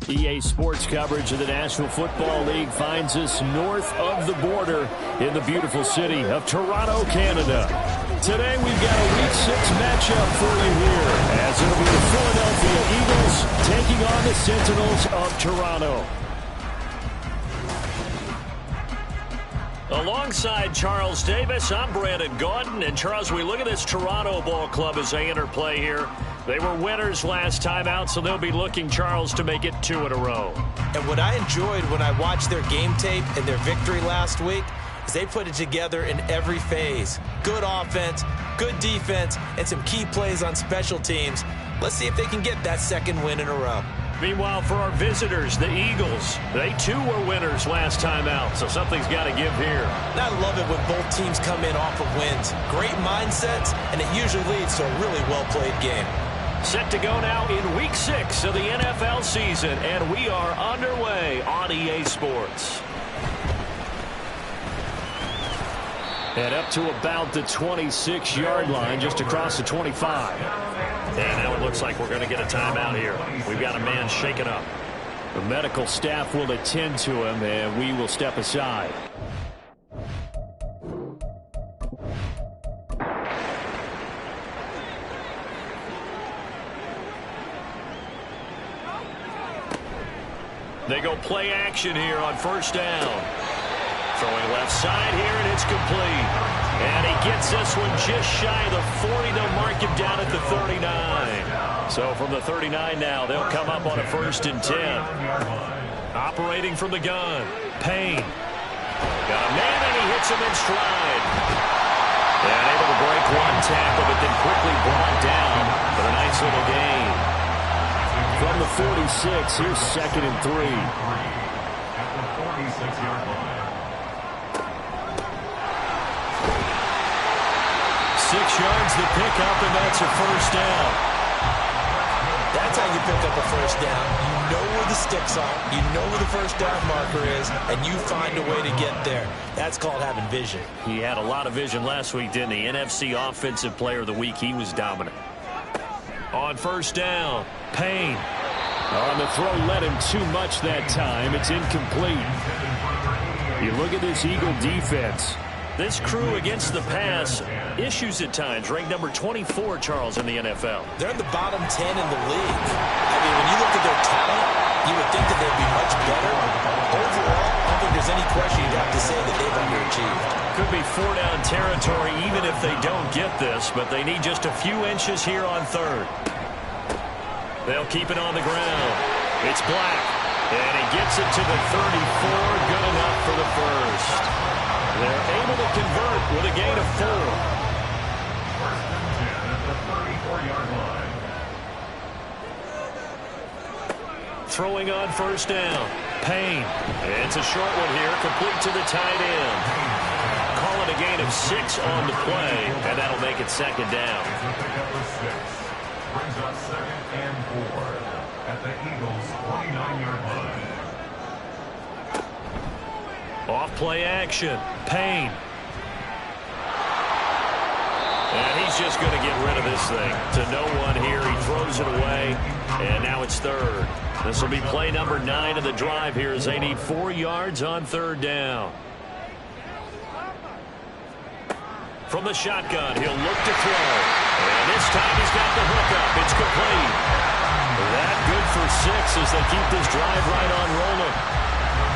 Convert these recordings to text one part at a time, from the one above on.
EA Sports coverage of the National Football League finds us north of the border in the beautiful city of Toronto, Canada. Today we've got a Week 6 matchup for you here, as it'll be the Philadelphia Eagles taking on the Sentinels of Toronto. Alongside Charles Davis, I'm Brandon Gaudin. And Charles, we look at this Toronto ball club as they enter play here. They were winners last time out, so they'll be looking, Charles, to make it 2 in a row. And what I enjoyed when I watched their game tape and their victory last week is they put it together in every phase. Good offense, good defense, and some key plays on special teams. Let's see if they can get that second win in a row. Meanwhile, for our visitors, the Eagles, they too were winners last time out, so something's got to give here. And I love it when both teams come in off of wins. Great mindsets, and it usually leads to a really well-played game. Set to go now in Week 6 of the NFL season, and we are underway on EA Sports. And up to about the 26-yard line, just across the 25. And now it looks like we're going to get a timeout here. We've got a man shaken up. The medical staff will attend to him, and we will step aside. They go play action here on first down. Throwing left side here, and it's complete. And he gets this one just shy of the 40. They'll mark him down at the 39. So from the 39 now, they'll come up on a 1st and 10. Operating from the gun, Payne. Got a man, and he hits him in stride. And able to break one tackle, but then quickly brought down for a nice little gain. From the 46, here's 2nd and 3. At the 46-yard line. 6 yards to pick up, and that's a 1st down. That's how you pick up a 1st down. You know where the sticks are, you know where the 1st down marker is, and you find a way to get there. That's called having vision. He had a lot of vision last week, didn't he? NFC Offensive Player of the Week. He was dominant. On 1st down, Payne. On the throw, led him too much that time. It's incomplete. You look at this Eagle defense. This crew against the pass, issues at times, ranked number 24, Charles, in the NFL. They're in the bottom 10 in the league. I mean, when you look at their talent, you would think that they'd be much better. Overall, I don't think there's any question you'd have to say that they've underachieved. Could be 4-down territory even if they don't get this, but they need just a few inches here on 3rd. They'll keep it on the ground. It's Black, and he gets it to the 34. Good enough for the 1st. They're able to convert with a gain of 4. 1st and 10 at the 34-yard line. Throwing on 1st down, Payne. It's a short one here, complete to the tight end. Call it a gain of 6 on the play, and that'll make it 2nd down. Pick up the 6. Brings up 2nd and 4 at the Eagles' 29-yard line. Off play action, Payne. And he's just going to get rid of this thing to no one here. He throws it away, and now it's 3rd. This will be play number 9 of the drive here as they need 4 yards on 3rd down. From the shotgun, he'll look to throw. And this time he's got the hook up. It's complete. That good for 6 as they keep this drive right on rolling.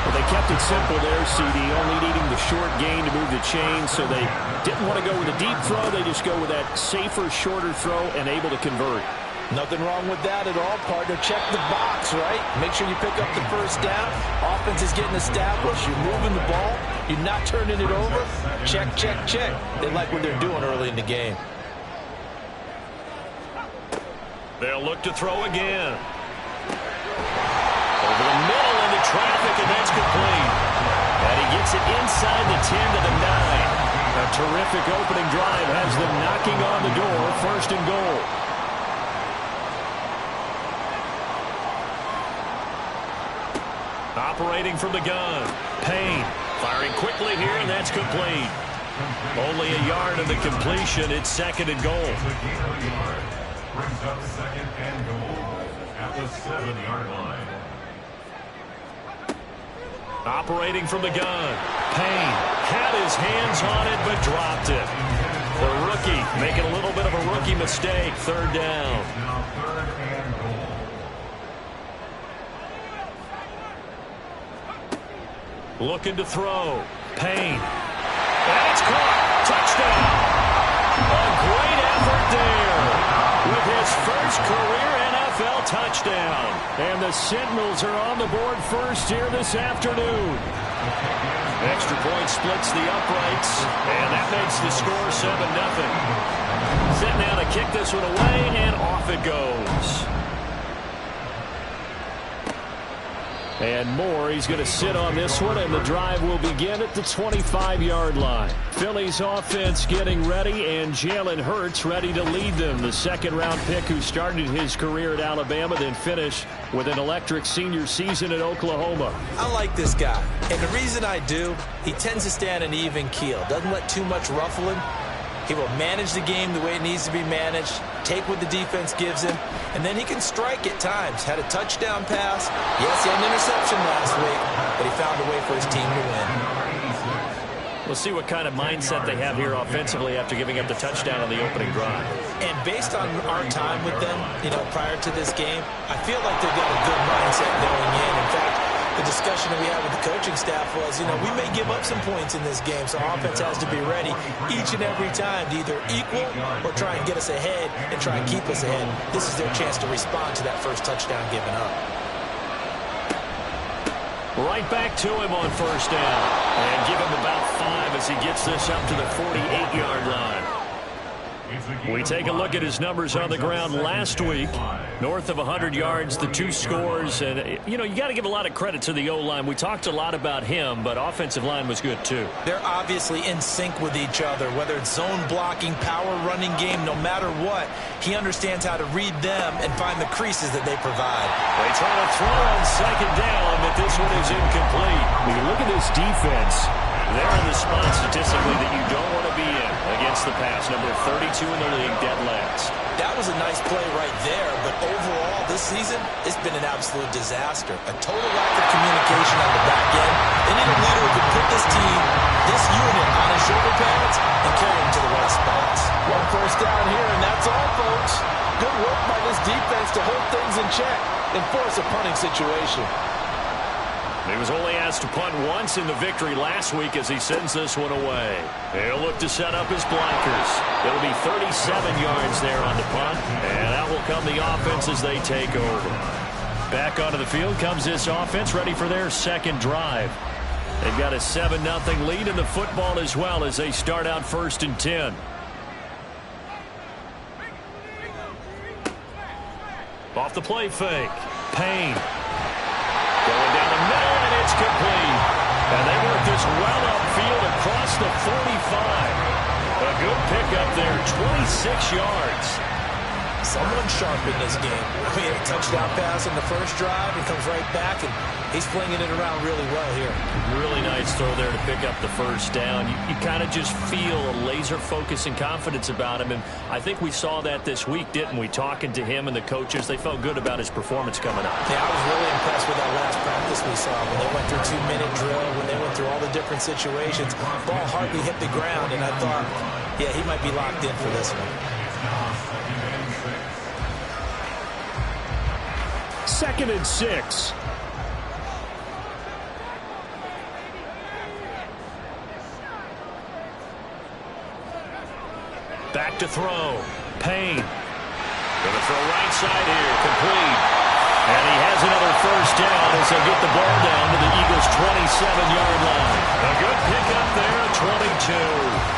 Well, they kept it simple there, CD, only needing the short gain to move the chain, so they didn't want to go with a deep throw. They just go with that safer, shorter throw and able to convert. Nothing wrong with that at all, partner. Check the box, right? Make sure you pick up the 1st down. Offense is getting established. You're moving the ball. You're not turning it over. Check, check, check. They like what they're doing early in the game. They'll look to throw again. Over the middle into traffic, and that's complete. And he gets it inside the 10 to the 9. A terrific opening drive has them knocking on the door. 1st and goal. Operating from the gun, Payne. Firing quickly here, and that's complete. Only a yard of the completion. It's 2nd and goal. Brings up 2nd and goal at the 7-yard line. Operating from the gun. Payne had his hands on it but dropped it. The rookie making a little bit of a rookie mistake. Third down. Now third and goal. Looking to throw. Payne. And it's caught. Touchdown. A great effort there with his first career NFL touchdown. And the Sentinels are on the board first here this afternoon. Extra point splits the uprights, and that makes the score 7-0. Set now to kick this one away, and off it goes. And more, he's going to sit on this one, and the drive will begin at the 25-yard line. Philly's offense getting ready, and Jalen Hurts ready to lead them. The second-round pick who started his career at Alabama, then finished with an electric senior season at Oklahoma. I like this guy, and the reason I do, he tends to stay on an even keel. Doesn't let too much ruffle him. He will manage the game the way it needs to be managed, take what the defense gives him, and then he can strike at times. Had a touchdown pass. Yes, he had an interception last week, but he found a way for his team to win. We'll see what kind of mindset they have here offensively after giving up the touchdown on the opening drive. And based on our time with them, prior to this game, I feel like they've got a good mindset going in. In fact, the discussion that we had with the coaching staff was, we may give up some points in this game, so offense has to be ready each and every time to either equal or try and get us ahead and try and keep us ahead. This is their chance to respond to that first touchdown given up. Right back to him on first down. And give him about 5 as he gets this up to the 48-yard line. We take a look at his numbers on the ground last week. North of 100 yards, the 2 scores. And, you got to give a lot of credit to the O-line. We talked a lot about him, but offensive line was good, too. They're obviously in sync with each other, whether it's zone blocking, power running game, no matter what. He understands how to read them and find the creases that they provide. They try to throw on second down, but this one is incomplete. When you look at this defense, they're in the spot statistically that you don't want to be in against the pass. Number 32 in the league, dead last. That was a nice play right there, but overall this season, it's been an absolute disaster. A total lack of communication on the back end. They need a leader who can put this team, this unit, on his shoulder pads and carry them to the right spots. One first down here, and that's all, folks. Good work by this defense to hold things in check and force a punting situation. He was only asked to punt once in the victory last week as he sends this one away. He'll look to set up his blockers. It'll be 37 yards there on the punt, and out will come the offense as they take over. Back onto the field comes this offense, ready for their second drive. They've got a 7-0 lead in the football as well as they start out 1st and 10. Off the play fake. Payne. Going down the middle, and it's complete. And they work this well upfield across the 45. A good pickup there, 26 yards. Someone sharp in this game. He had a touchdown pass in the first drive. He comes right back, and he's flinging it around really well here. Really nice throw there to pick up the first down. You kind of just feel a laser focus and confidence about him, and I think we saw that this week, didn't we? Talking to him and the coaches, they felt good about his performance coming up. Yeah, I was really impressed with that last practice we saw when they went through 2-minute drill, when they went through all the different situations. Ball hardly hit the ground, and I thought, yeah, he might be locked in for this one. 2nd and 6. Back to throw. Payne. Going to throw right side here. Complete. And he has another first down as they get the ball down to the Eagles' 27-yard line. A good pickup there at 22.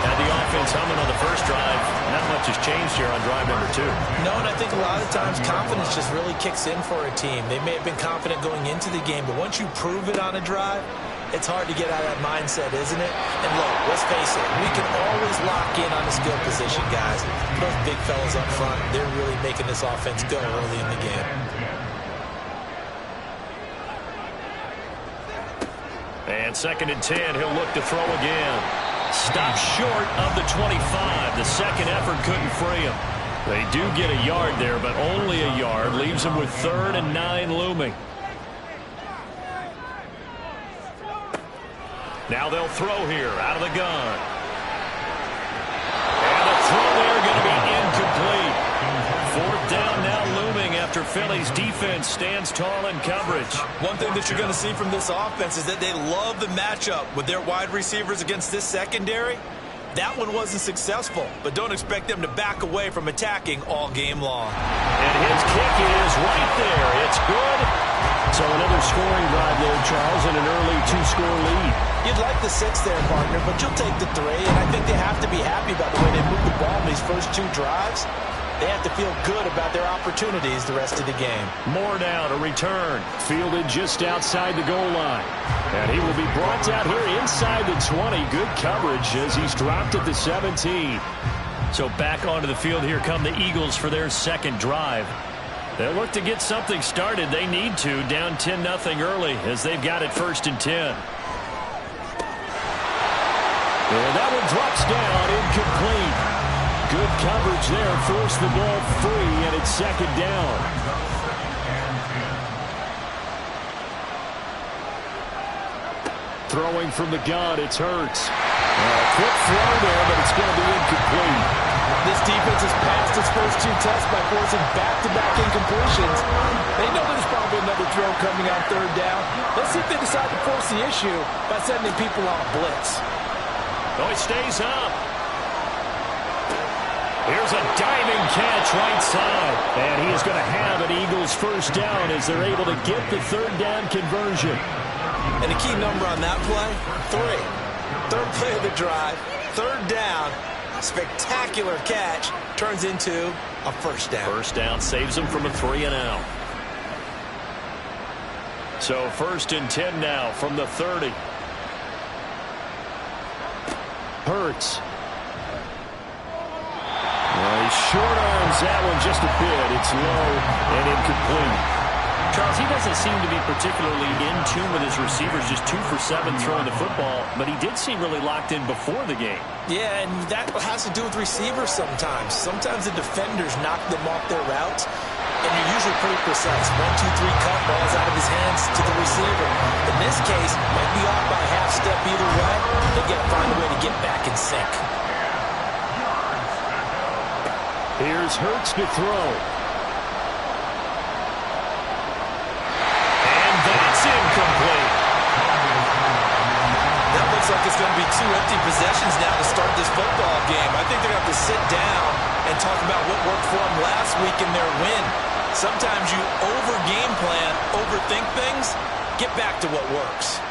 And the offense humming on the first drive. Not much has changed here on drive number 2. No, and I think a lot of times confidence just really kicks in for a team. They may have been confident going into the game, but once you prove it on a drive, it's hard to get out of that mindset, isn't it? And look, let's face it, we can always lock in on the skill position, guys. Those big fellas up front, they're really making this offense go early in the game. And 2nd and 10, he'll look to throw again. Stopped short of the 25. The second effort couldn't free him. They do get a yard there, but only a yard. Leaves them with 3rd and 9 looming. Now they'll throw here out of the gun. And the throw there going to be incomplete. Fourth down now looming after Philly's defense stands tall in coverage. One thing that you're going to see from this offense is that they love the matchup with their wide receivers against this secondary. That one wasn't successful, but don't expect them to back away from attacking all game long. And his kick is right there. It's good. So another scoring drive there, Charles, and an early two-score lead. You'd like the 6 there, partner, but you'll take the 3, and I think they have to be happy about the way they moved the ball in these first 2 drives. They have to feel good about their opportunities the rest of the game. More now to return. Fielded just outside the goal line. And he will be brought down here inside the 20. Good coverage as he's dropped at the 17. So back onto the field here come the Eagles for their second drive. They'll look to get something started. They need to, down 10-0 early as they've got it 1st and 10. And that one drops down, incomplete. Good coverage there, forced the ball free, and it's 2nd down. Throwing from the gun, it's Hurts. Quick throw there, but it's going to be incomplete. This defense has passed its first 2 tests by forcing back-to-back incompletions. They know there's probably another throw coming on 3rd down. Let's see if they decide to force the issue by sending people on a blitz. Oh, he stays up. Here's a diving catch right side. And he is going to have an Eagles first down as they're able to get the 3rd down conversion. And the key number on that play, 3. 3rd play of the drive, 3rd down, spectacular catch, turns into a first down. First down saves them from a 3-and-out. So 1st and 10 now from the 30. Hurts. Well, he short arms that one just a bit. It's low and incomplete. Charles, he doesn't seem to be particularly in tune with his receivers, just 2 for 7 throwing the football, but he did seem really locked in before the game. Yeah, and that has to do with receivers sometimes. Sometimes the defenders knock them off their routes, and you're usually pretty precise. 1, 2, 3 cut, balls out of his hands to the receiver. In this case, might be off by a half step either way. They've got to find a way to get back in sync. Here's Hurts to throw. Incomplete. That looks like it's going to be 2 empty possessions now to start this football game. I think they're going to have to sit down and talk about what worked for them last week in their win. Sometimes you over-game plan, overthink things, get back to what works.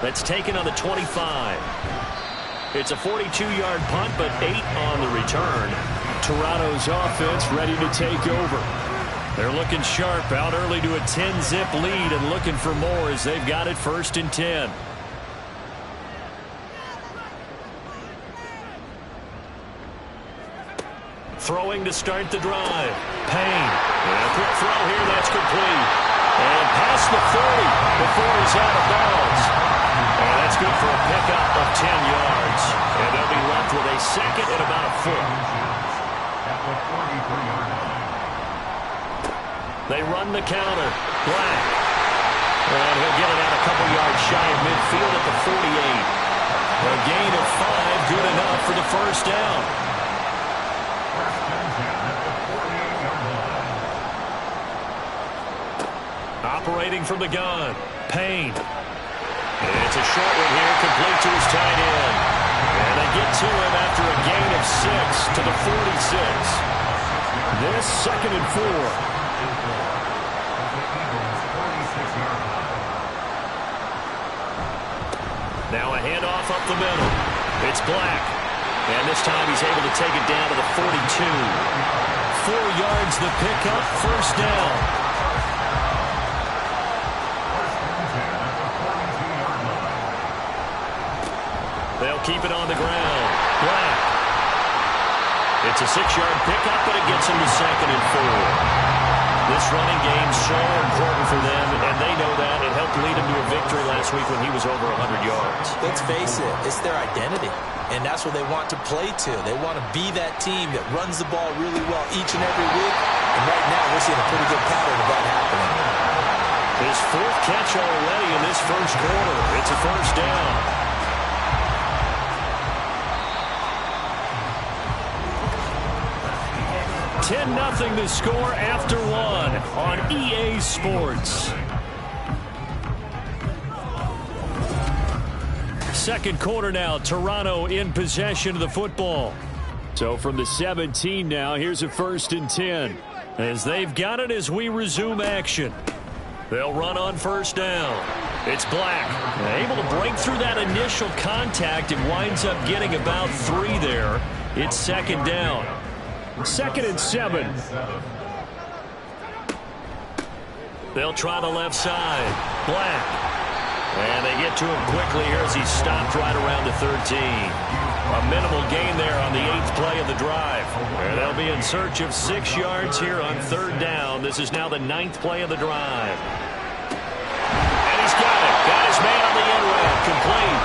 That's taken on the 25. It's a 42-yard punt, but 8 on the return. Toronto's offense ready to take over. They're looking sharp, out early to a 10-zip lead and looking for more as they've got it 1st and 10. Throwing to start the drive. Payne. And a quick throw here, that's complete. And past the 30 before he's out of bounds. And that's good for a pickup of 10 yards. And they'll be left with a 2nd and about a foot. They run the counter. Black. And he'll get it out a couple yards shy of midfield at the 48. A gain of 5, good enough for the first down. Operating from the gun. Payne. And it's a short one here, complete to his tight end. And they get to him after a gain of 6 to the 46. This 2nd and 4. Now a handoff up the middle. It's Black. And this time he's able to take it down to the 42. 4 yards the pickup, first down. They'll keep it on the ground. Black. It's a 6-yard pickup, but it gets him to 2nd and 4. This running game so important for them, and they know that. It helped lead him to a victory last week when he was over 100 yards. Let's face it, it's their identity, and that's what they want to play to. They want to be that team that runs the ball really well each and every week, and right now we're seeing a pretty good pattern of that happening. His fourth catch already in this first quarter. It's a first down. $10-0 the score after one on EA Sports. Second quarter now, Toronto in possession of the football. So from the 17 now, here's a 1st and 10. As they've got it as we resume action. They'll run on first down. It's Black. Able to break through that initial contact and winds up getting about 3 there. It's second down. 2nd and 7. They'll try the left side. Black. And they get to him quickly here as he's stopped right around the 13. A minimal gain there on the 8th play of the drive. And they'll be in search of 6 yards here on 3rd down. This is now the 9th play of the drive. And he's got it. Got his man on the end route. Complete.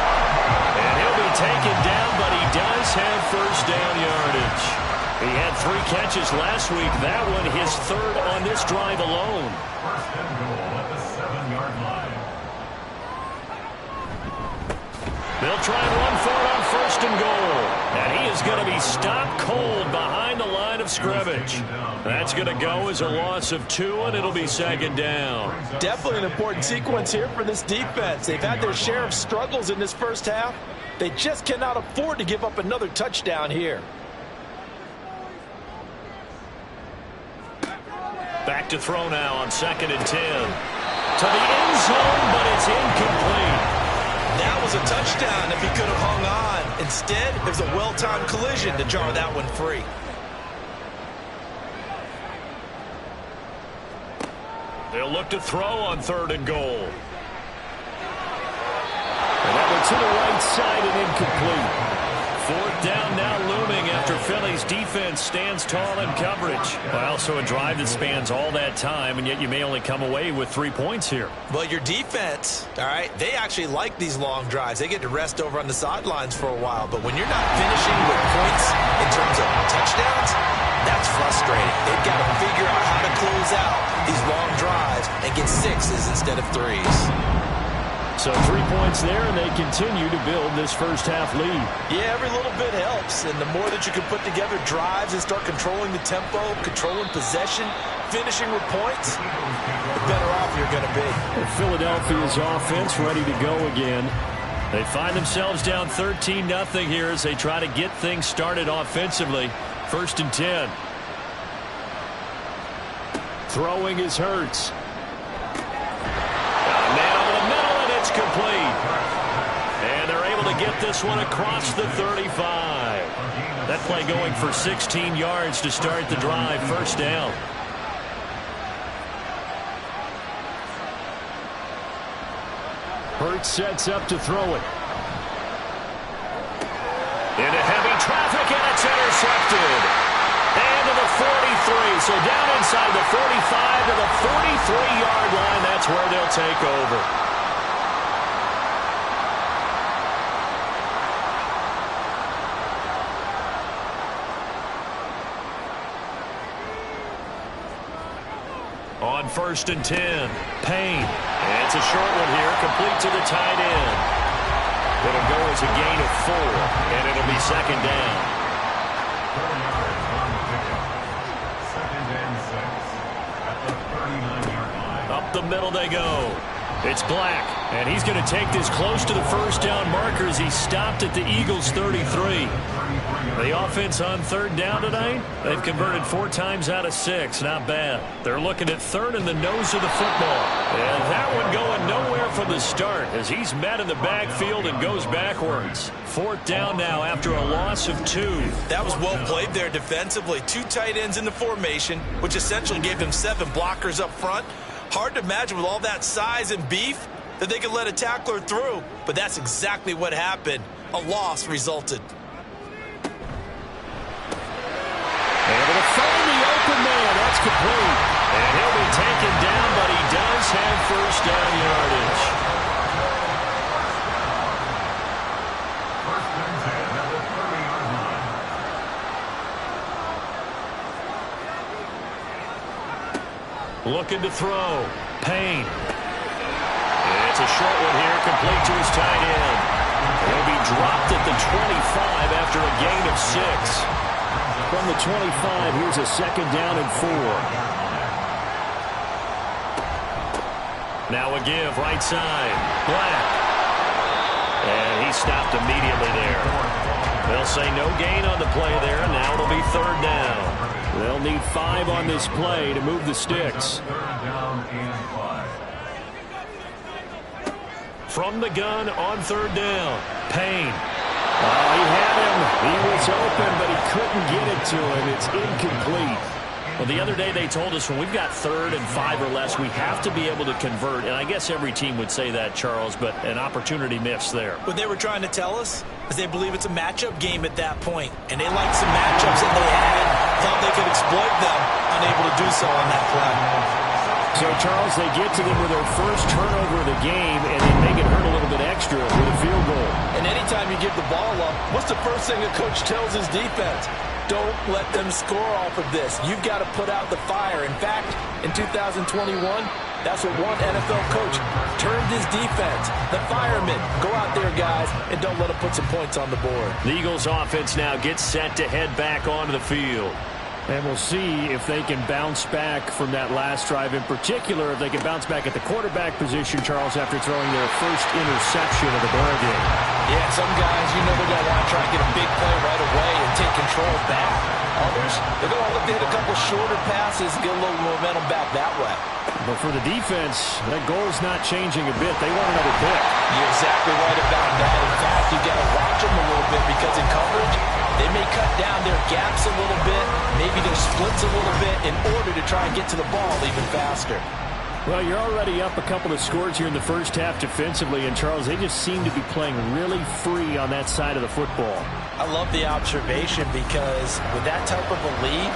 And he'll be taken down, but he does have first down yardage. He had 3 catches last week. That one his 3rd on this drive alone. First and goal at the 7-yard line. They'll try and run for it on 1st and goal. And he is going to be stopped cold behind the line of scrimmage. That's going to go as a loss of 2, and it'll be 2nd down. Definitely an important sequence here for this defense. They've had their share of struggles in this first half. They just cannot afford to give up another touchdown here. Back to throw now on 2nd and 10. To the end zone, but it's incomplete. That was a touchdown if he could have hung on. Instead, it was a well-timed collision to jar that one free. They'll look to throw on 3rd and goal. And that one to the right side and incomplete. 4th down now looming after Philly's defense stands tall in coverage. Well, so a drive that spans all that time, and yet you may only come away with 3 points here. Well, your defense, all right, they actually like these long drives. They get to rest over on the sidelines for a while. But when you're not finishing with points in terms of touchdowns, that's frustrating. They've got to figure out how to close out these long drives and get 6s instead of 3s. So 3 points there, and they continue to build this first half lead. Yeah, every little bit helps. And the more that you can put together drives and start controlling the tempo, controlling possession, finishing with points, the better off you're going to be. Philadelphia's offense ready to go again. They find themselves down 13-0 here as they try to get things started offensively. 1st and 10. Throwing is Hurts. It's complete. And they're able to get this one across the 35. That play going for 16 yards to start the drive. 1st down. Hurts sets up to throw it. Into heavy traffic, and it's intercepted. And to the 43. So down inside the 45 to the 43-yard line. That's where they'll take over. On 1st and 10, Payne. And it's a short one here, complete to the tight end. It'll go as a gain of 4, and it'll be 2nd down. 4 yards on the pickup. 2nd and 6 at the 39-yard line. Up the middle they go. It's Black, and he's going to take this close to the 1st down marker as he stopped at the Eagles' 33. The offense on 3rd down tonight, they've converted 4 times out of 6. Not bad. They're looking at 3rd in the nose of the football. And that one going nowhere from the start as he's met in the backfield and goes backwards. 4th down now after a loss of 2. That was well played there defensively. 2 tight ends in the formation, which essentially gave them 7 blockers up front. Hard to imagine with all that size and beef that they could let a tackler through. But that's exactly what happened. A loss resulted. Able to find the open man. That's complete. And he'll be taken down, but he does have 1st down yardage. 1st and 10 at the 30-yard line. Looking to throw. Payne. It's a short one here, complete to his tight end. He'll be dropped at the 25 after a gain of 6. From the 25, here's a 2nd down and 4. Now a give, right side. Black. And he stopped immediately there. They'll say no gain on the play there. Now it'll be 3rd down. They'll need 5 on this play to move the sticks. 3rd down and 5. From the gun on 3rd down. Payne. Oh, he had him. He was open, but he couldn't get it to him. It's incomplete. Well, the other day they told us when we've got 3rd and 5 or less, we have to be able to convert. And I guess every team would say that, Charles, but an opportunity missed there. What they were trying to tell us is they believe it's a matchup game at that point. And they liked some matchups that they had, thought they could exploit them, unable to do so on that play. So, Charles, they get to them with their first turnover of the game, and they make it hurt a little bit extra with a field goal. And anytime you give the ball up, what's the first thing a coach tells his defense? Don't let them score off of this. You've got to put out the fire. In fact, in 2021, that's what one NFL coach termed his defense. The firemen. Go out there, guys, and don't let them put some points on the board. The Eagles offense now gets set to head back onto the field. And we'll see if they can bounce back from that last drive. In particular, if they can bounce back at the quarterback position, Charles, after throwing their first interception of the ball game. Yeah, some guys, they're going to want to try and get a big play right away and take control back. Others, they're going to look to hit a couple shorter passes and get a little momentum back that way. But for the defense, that goal's not changing a bit. They want another pick. You're exactly right about that. In fact, you've got to watch them a little bit because in coverage, they may cut down their gaps a little bit, maybe their splits a little bit in order to try and get to the ball even faster. Well, you're already up a couple of scores here in the first half defensively, and Charles, they just seem to be playing really free on that side of the football. I love the observation because with that type of a lead,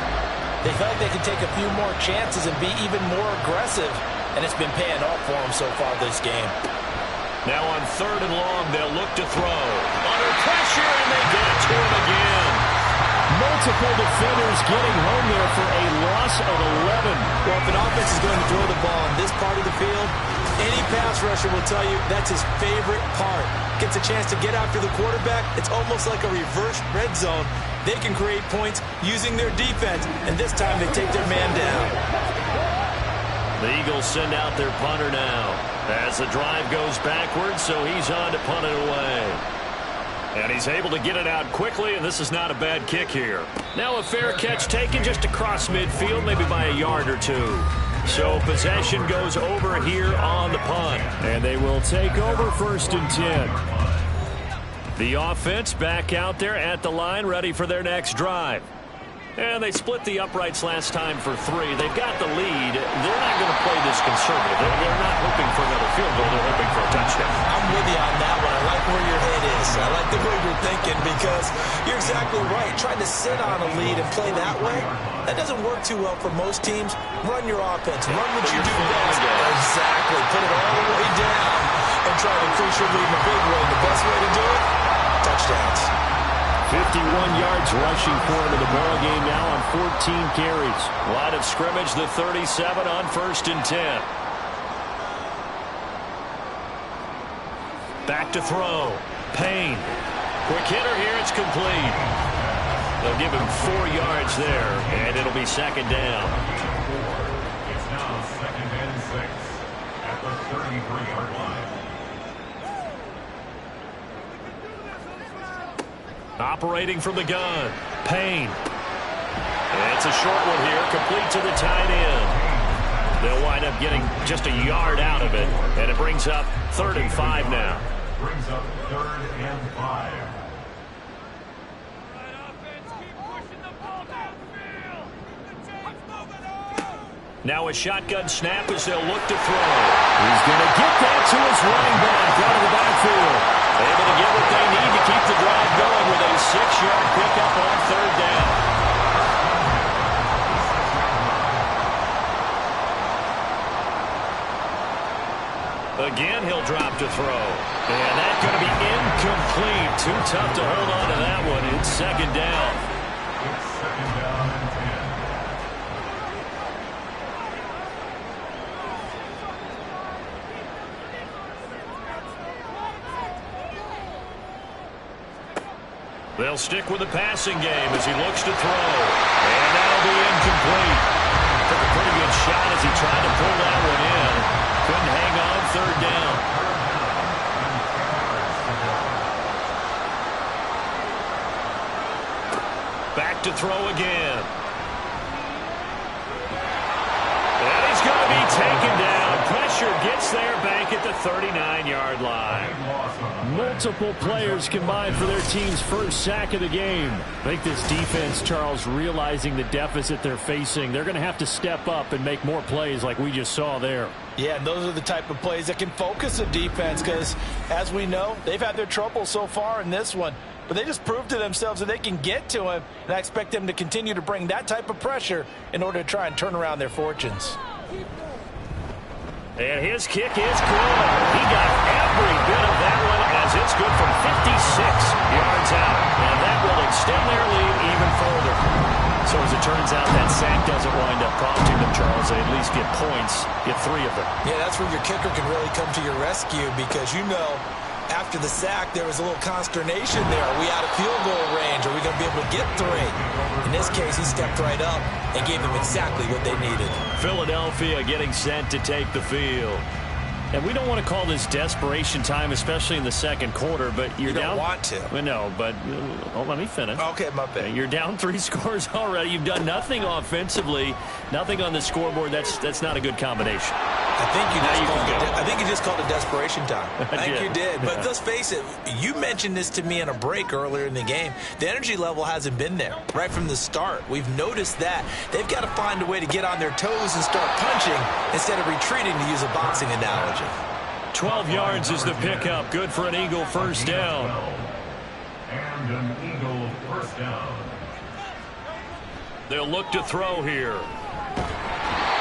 they feel like they can take a few more chances and be even more aggressive, and it's been paying off for them so far this game. Now on 3rd and long, they'll look to throw. Under pressure, and they get it to him again. Multiple defenders getting home there for a loss of 11. Well, if an offense is going to throw the ball on this part of the field, any pass rusher will tell you that's his favorite part. Gets a chance to get after the quarterback. It's almost like a reverse red zone. They can create points using their defense, and this time they take their man down. The Eagles send out their punter now as the drive goes backwards, so he's on to punt it away. And he's able to get it out quickly, and this is not a bad kick here. Now a fair catch taken just across midfield, maybe by a yard or two. So possession goes over here on the punt. And they will take over 1st and 10. The offense back out there at the line, ready for their next drive. And they split the uprights last time for 3. They've got the lead. They're not going to play this conservative. They're not hoping for another field goal. They're hoping for a touchdown. I'm with you on that one. I like where your head is. I like the way you're thinking because you're exactly right. Trying to sit on a lead and play that way, that doesn't work too well for most teams. Run your offense. Run what you do best. Exactly. Put it all the way down and try to increase your lead in a big way. The best way to do it, touchdowns. 51 yards rushing for him in the ball game now on 14 carries. Line of scrimmage, the 37 on 1st and 10. Back to throw. Payne. Quick hitter here. It's complete. They'll give him 4 yards there, and it'll be 2nd down. It's now 2nd and 6 at the 33-yard line. Operating from the gun. Payne. And it's a short one here, complete to the tight end. They'll wind up getting just a yard out of it, and it brings up 3rd and 5 now. Brings up 3rd and 5. Now a shotgun snap as they'll look to throw. He's going to get that to his running back out of the backfield. Able to get what they need to keep the drive going with a 6-yard pickup on 3rd down. Again, he'll drop to throw. And that's going to be incomplete. Too tough to hold on to that one. It's 2nd down. It's 2nd down and 10. They'll stick with the passing game as he looks to throw. And that'll be incomplete. Took a pretty good shot as he tried to pull that one in. Couldn't hang on third down. Back to throw again. And he's going to be taken down. Pressure gets there back at the 39-yard line. Multiple players combined for their team's first sack of the game. I think this defense, Charles, realizing the deficit they're facing, they're going to have to step up and make more plays like we just saw there. Yeah, and those are the type of plays that can focus a defense because, as we know, they've had their trouble so far in this one. But they just proved to themselves that they can get to him, and I expect them to continue to bring that type of pressure in order to try and turn around their fortunes. And his kick is good. He got every bit of that one as it's good from 56 yards out. And that will extend their lead even further. So as it turns out, that sack doesn't wind up costing them, Charles. They at least get points, get 3 of them. Yeah, that's where your kicker can really come to your rescue because, you know, after the sack, there was a little consternation there. Are we out of field goal range? Are we going to be able to get 3? In this case, he stepped right up and gave them exactly what they needed. Philadelphia getting set to take the field. And we don't want to call this desperation time, especially in the second quarter, but you're down. You don't want to. Well, no, but let me finish. Okay, my bad. You're down 3 scores already. You've done nothing offensively, nothing on the scoreboard. That's not a good combination. I think you just called it desperation time. I think you did. But let's face it, you mentioned this to me in a break earlier in the game. The energy level hasn't been there right from the start. We've noticed that. They've got to find a way to get on their toes and start punching instead of retreating, to use a boxing analogy. 12 yards is the pickup. Good for an Eagle first down. And an Eagle first down. They'll look to throw here.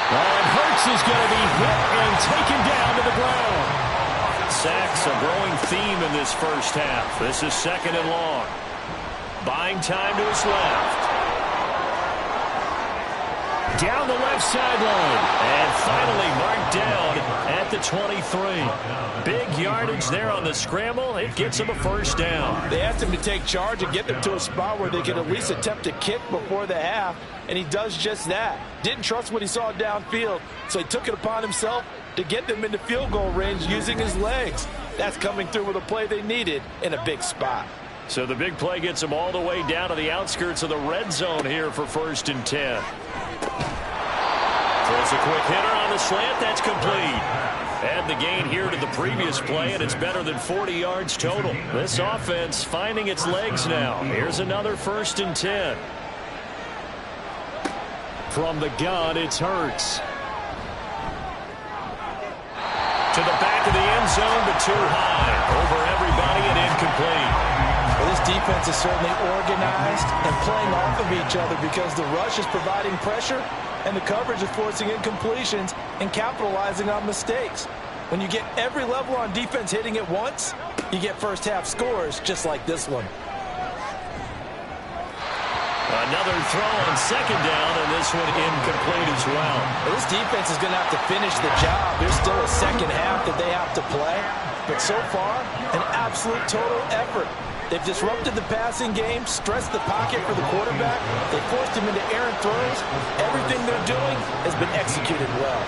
And Hurts is going to be hit and taken down to the ground. Sacks a growing theme in this first half. This is 2nd and long. Buying time to his left. Down the left sideline. And finally marked down at the 23. Big yardage there on the scramble. It gets him a first down. They asked him to take charge and get them to a spot where they could at least attempt a kick before the half, and he does just that. Didn't trust what he saw downfield, so he took it upon himself to get them into field goal range using his legs. That's coming through with a play they needed in a big spot. So the big play gets him all the way down to the outskirts of the red zone here for 1st and 10. Throws a quick hitter on the slant. That's complete. Add the gain here to the previous play, and it's better than 40 yards total. This offense finding its legs now. Here's another 1st and 10. From the gun, it's Hurts. To the back of the end zone, but too high. Over everybody and incomplete. Well, this defense is certainly organized and playing off of each other because the rush is providing pressure and the coverage is forcing incompletions and capitalizing on mistakes. When you get every level on defense hitting at once, you get first half scores just like this one. Another throw on 2nd down, and this one incomplete as well. This defense is going to have to finish the job. There's still a second half that they have to play. But so far, an absolute total effort. They've disrupted the passing game, stressed the pocket for the quarterback. They forced him into errant throws. Everything they're doing has been executed well.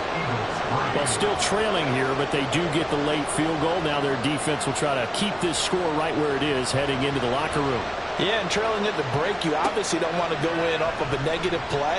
Well, still trailing here, but they do get the late field goal. Now their defense will try to keep this score right where it is heading into the locker room. Yeah, and trailing at the break, you obviously don't want to go in off of a negative play.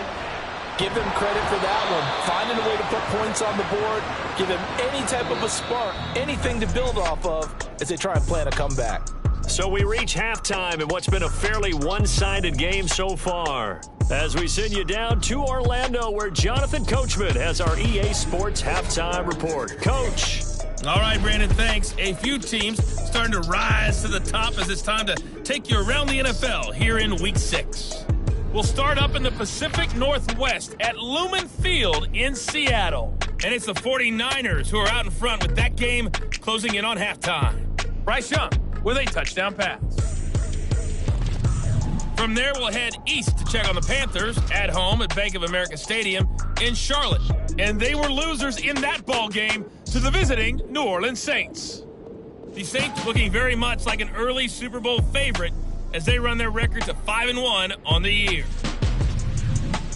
Give them credit for that one. Finding a way to put points on the board. Give them any type of a spark, anything to build off of as they try and plan a comeback. So we reach halftime in what's been a fairly one-sided game so far. As we send you down to Orlando, where Jonathan Coachman has our EA Sports Halftime Report. Coach. All right, Brandon, thanks. A few teams starting to rise to the top as it's time to take you around the NFL here in Week 6. We'll start up in the Pacific Northwest at Lumen Field in Seattle. And it's the 49ers who are out in front with that game closing in on halftime. Bryce Young with a touchdown pass. From there, we'll head east to check on the Panthers at home at Bank of America Stadium in Charlotte. And they were losers in that ball game to the visiting New Orleans Saints. The Saints looking very much like an early Super Bowl favorite as they run their record to 5-1 on the year.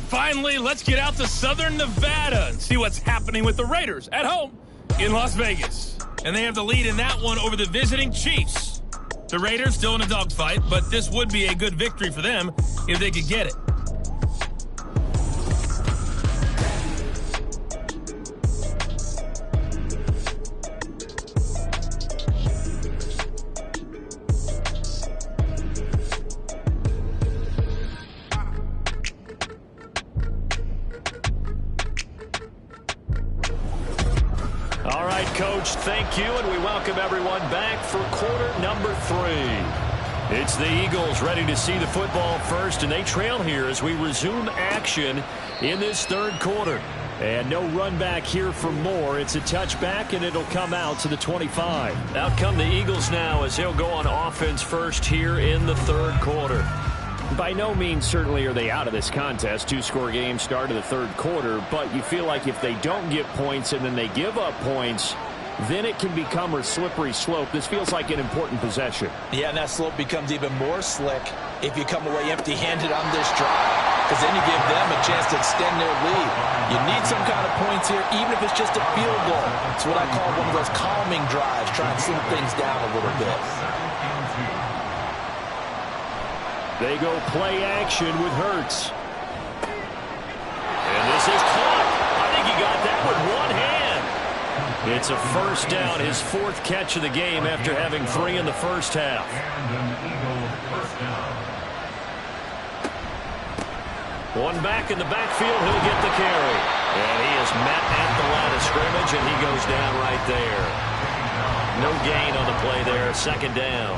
Finally, let's get out to Southern Nevada and see what's happening with the Raiders at home in Las Vegas. And they have the lead in that one over the visiting Chiefs. The Raiders still in a dogfight, but this would be a good victory for them if they could get it. All right, Coach, thank you, and we welcome everyone back for quarter number 3. It's the Eagles ready to see the football first, and they trail here as we resume action in this third quarter. And no run back here for more. It's a touchback, and it'll come out to the 25. Out come the Eagles now as they'll go on offense first here in the third quarter. By no means certainly are they out of this contest. 2-score game start of the third quarter, but you feel like if they don't get points and then they give up points, then it can become a slippery slope. This feels like an important possession. Yeah, and that slope becomes even more slick if you come away empty-handed on this drive, because then you give them a chance to extend their lead. You need some kind of points here, even if it's just a field goal. It's what I call one of those calming drives, try and slow things down a little bit. They go play action with Hurts. And this is caught. I think he got that with one hand. It's a first down, his 4th catch of the game after having 3 in the first half. One back in the backfield, he'll get the carry. And he is met at the line of scrimmage, and he goes down right there. No gain on the play there, second down.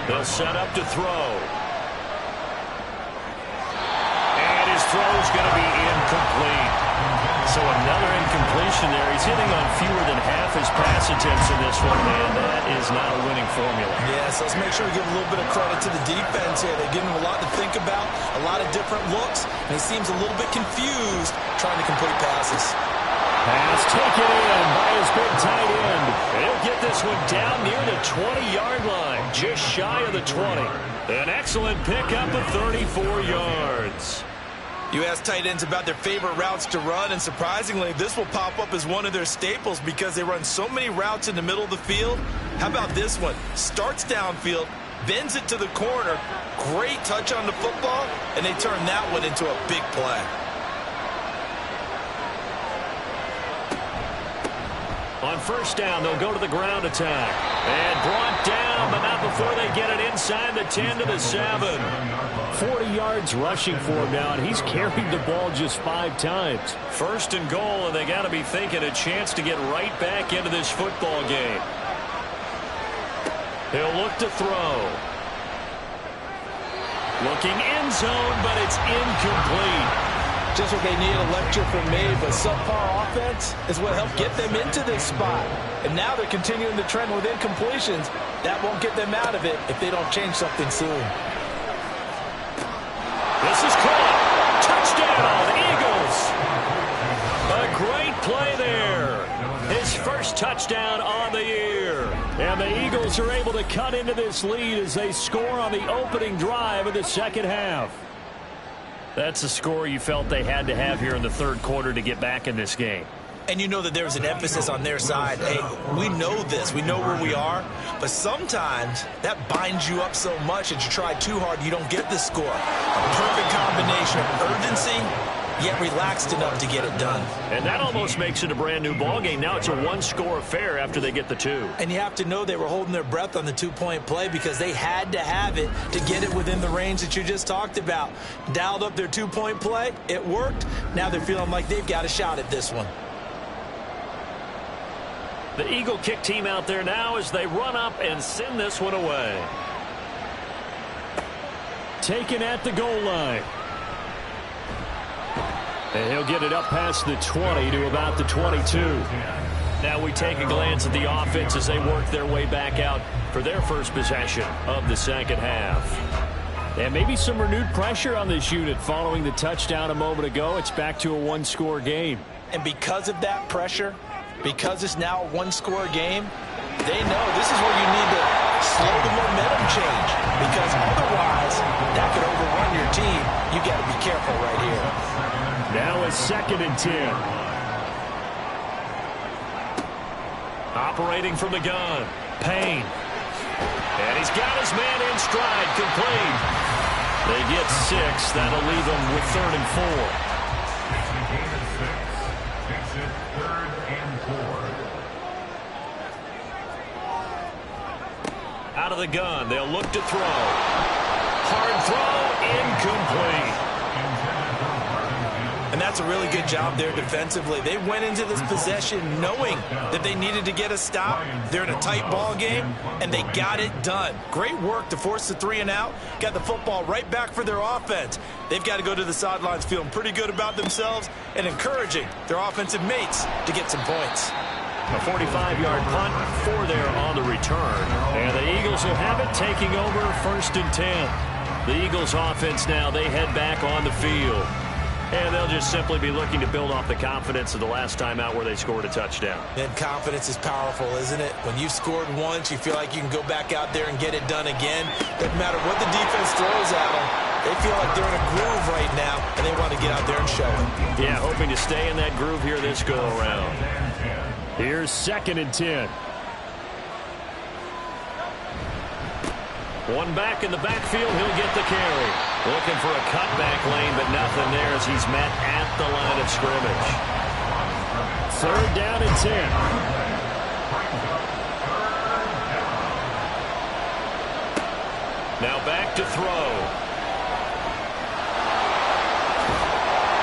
They'll set up to throw. And his throw's going to be incomplete. So another incompletion there. He's hitting on fewer than half his pass attempts in this one, man. That is not a winning formula. Yes, let's make sure we give a little bit of credit to the defense here. They're giving him a lot to think about, a lot of different looks, and he seems a little bit confused trying to complete passes. Pass taken in by his big tight end. He'll get this one down near the 20-yard line, just shy of the 20. An excellent pickup of 34 yards. You ask tight ends about their favorite routes to run, and surprisingly, this will pop up as one of their staples because they run so many routes in the middle of the field. How about this one? Starts downfield, bends it to the corner, great touch on the football, and they turn that one into a big play. On first down, they'll go to the ground attack. And brought down, but not before they get it inside the 10 to the 7. 40 yards rushing for him now, and he's carried the ball just 5 times. First and goal, and they got to be thinking a chance to get right back into this football game. He'll look to throw. Looking end zone, but it's incomplete. Just what they need, a lecture from me, but subpar offense is what helped get them into this spot. And now they're continuing the trend with incompletions. That won't get them out of it if they don't change something soon. This is caught. Touchdown, Eagles. A great play there. His first touchdown on the year. And the Eagles are able to cut into this lead as they score on the opening drive of the second half. That's a score you felt they had to have here in the third quarter to get back in this game. And you know that there's an emphasis on their side. Hey, we know this. We know where we are. But sometimes that binds you up so much that you try too hard, you don't get the score. A perfect combination of urgency, yet relaxed enough to get it done. And that almost makes it a brand-new ballgame. Now it's a one-score affair after they get the 2. And you have to know they were holding their breath on the 2-point play because they had to have it to get it within the range that you just talked about. Dialed up their 2-point play. It worked. Now they're feeling like they've got a shot at this one. The Eagle kick team out there now as they run up and send this one away. Taken at the goal line. And he'll get it up past the 20 to about the 22. Now we take a glance at the offense as they work their way back out for their first possession of the second half. And maybe some renewed pressure on this unit following the touchdown a moment ago. It's back to a one-score game. And because of that pressure, because it's now a one-score game, They know this is where you need to slow the momentum change, because otherwise that could overrun your team. You got to be careful right here. Now it's 2nd and 10. Operating from the gun, Payne. And he's got his man in stride, complete. They get 6. That'll leave them with 3rd and 4. Makes it 3rd and 4. Out of the gun, they'll look to throw. Hard throw, incomplete. And that's a really good job there defensively. They went into this possession knowing that they needed to get a stop. They're in a tight ball game, and they got it done. Great work to force the 3 and out. Got the football right back for their offense. They've got to go to the sidelines feeling pretty good about themselves and encouraging their offensive mates to get some points. A 45-yard punt, 4 there on the return. And the Eagles will have it, taking over 1st and 10. The Eagles offense now, they head back on the field. And they'll just simply be looking to build off the confidence of the last time out where they scored a touchdown. And confidence is powerful, isn't it? When you've scored once, you feel like you can go back out there and get it done again. Doesn't matter what the defense throws at them. They feel like they're in a groove right now, and they want to get out there and show it. Yeah, hoping to stay in that groove here this go-around. Here's 2nd and 10. One back in the backfield, he'll get the carry. Looking for a cutback lane, but nothing there as he's met at the line of scrimmage. 3rd down and 10. Now back to throw.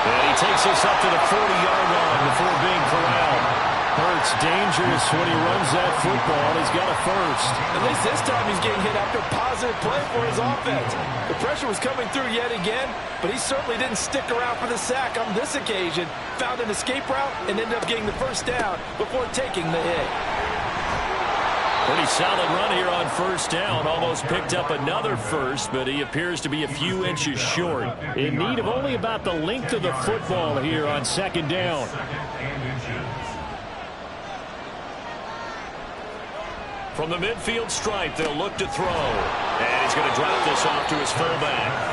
And he takes us up to the 40-yard line before being corralled. Hurts dangerous when he runs that football. He's got a 1st. At least this time he's getting hit after a positive play for his offense. The pressure was coming through yet again, but he certainly didn't stick around for the sack on this occasion. Found an escape route and ended up getting the 1st down before taking the hit. Pretty solid run here on 1st down. Almost picked up another 1st, but he appears to be a few inches short. In need of only about the length of the football here on 2nd down. From the midfield stripe, they'll look to throw. And he's going to drop this off to his fullback.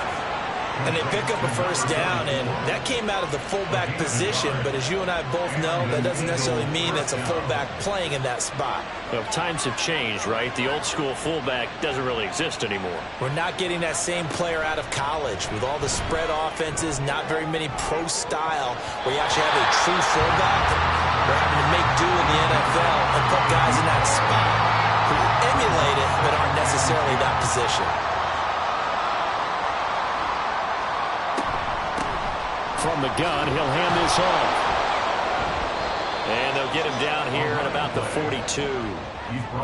And they pick up a 1st down, and that came out of the fullback position. But as you and I both know, that doesn't necessarily mean that's a fullback playing in that spot. Well, times have changed, right? The old school fullback doesn't really exist anymore. We're not getting that same player out of college with all the spread offenses, not very many pro style where you actually have a true fullback. We're having to make do in the NFL and put guys in that spot who emulate it but aren't necessarily that position. From the gun, he'll hand this off. And they'll get him down here at about the 42.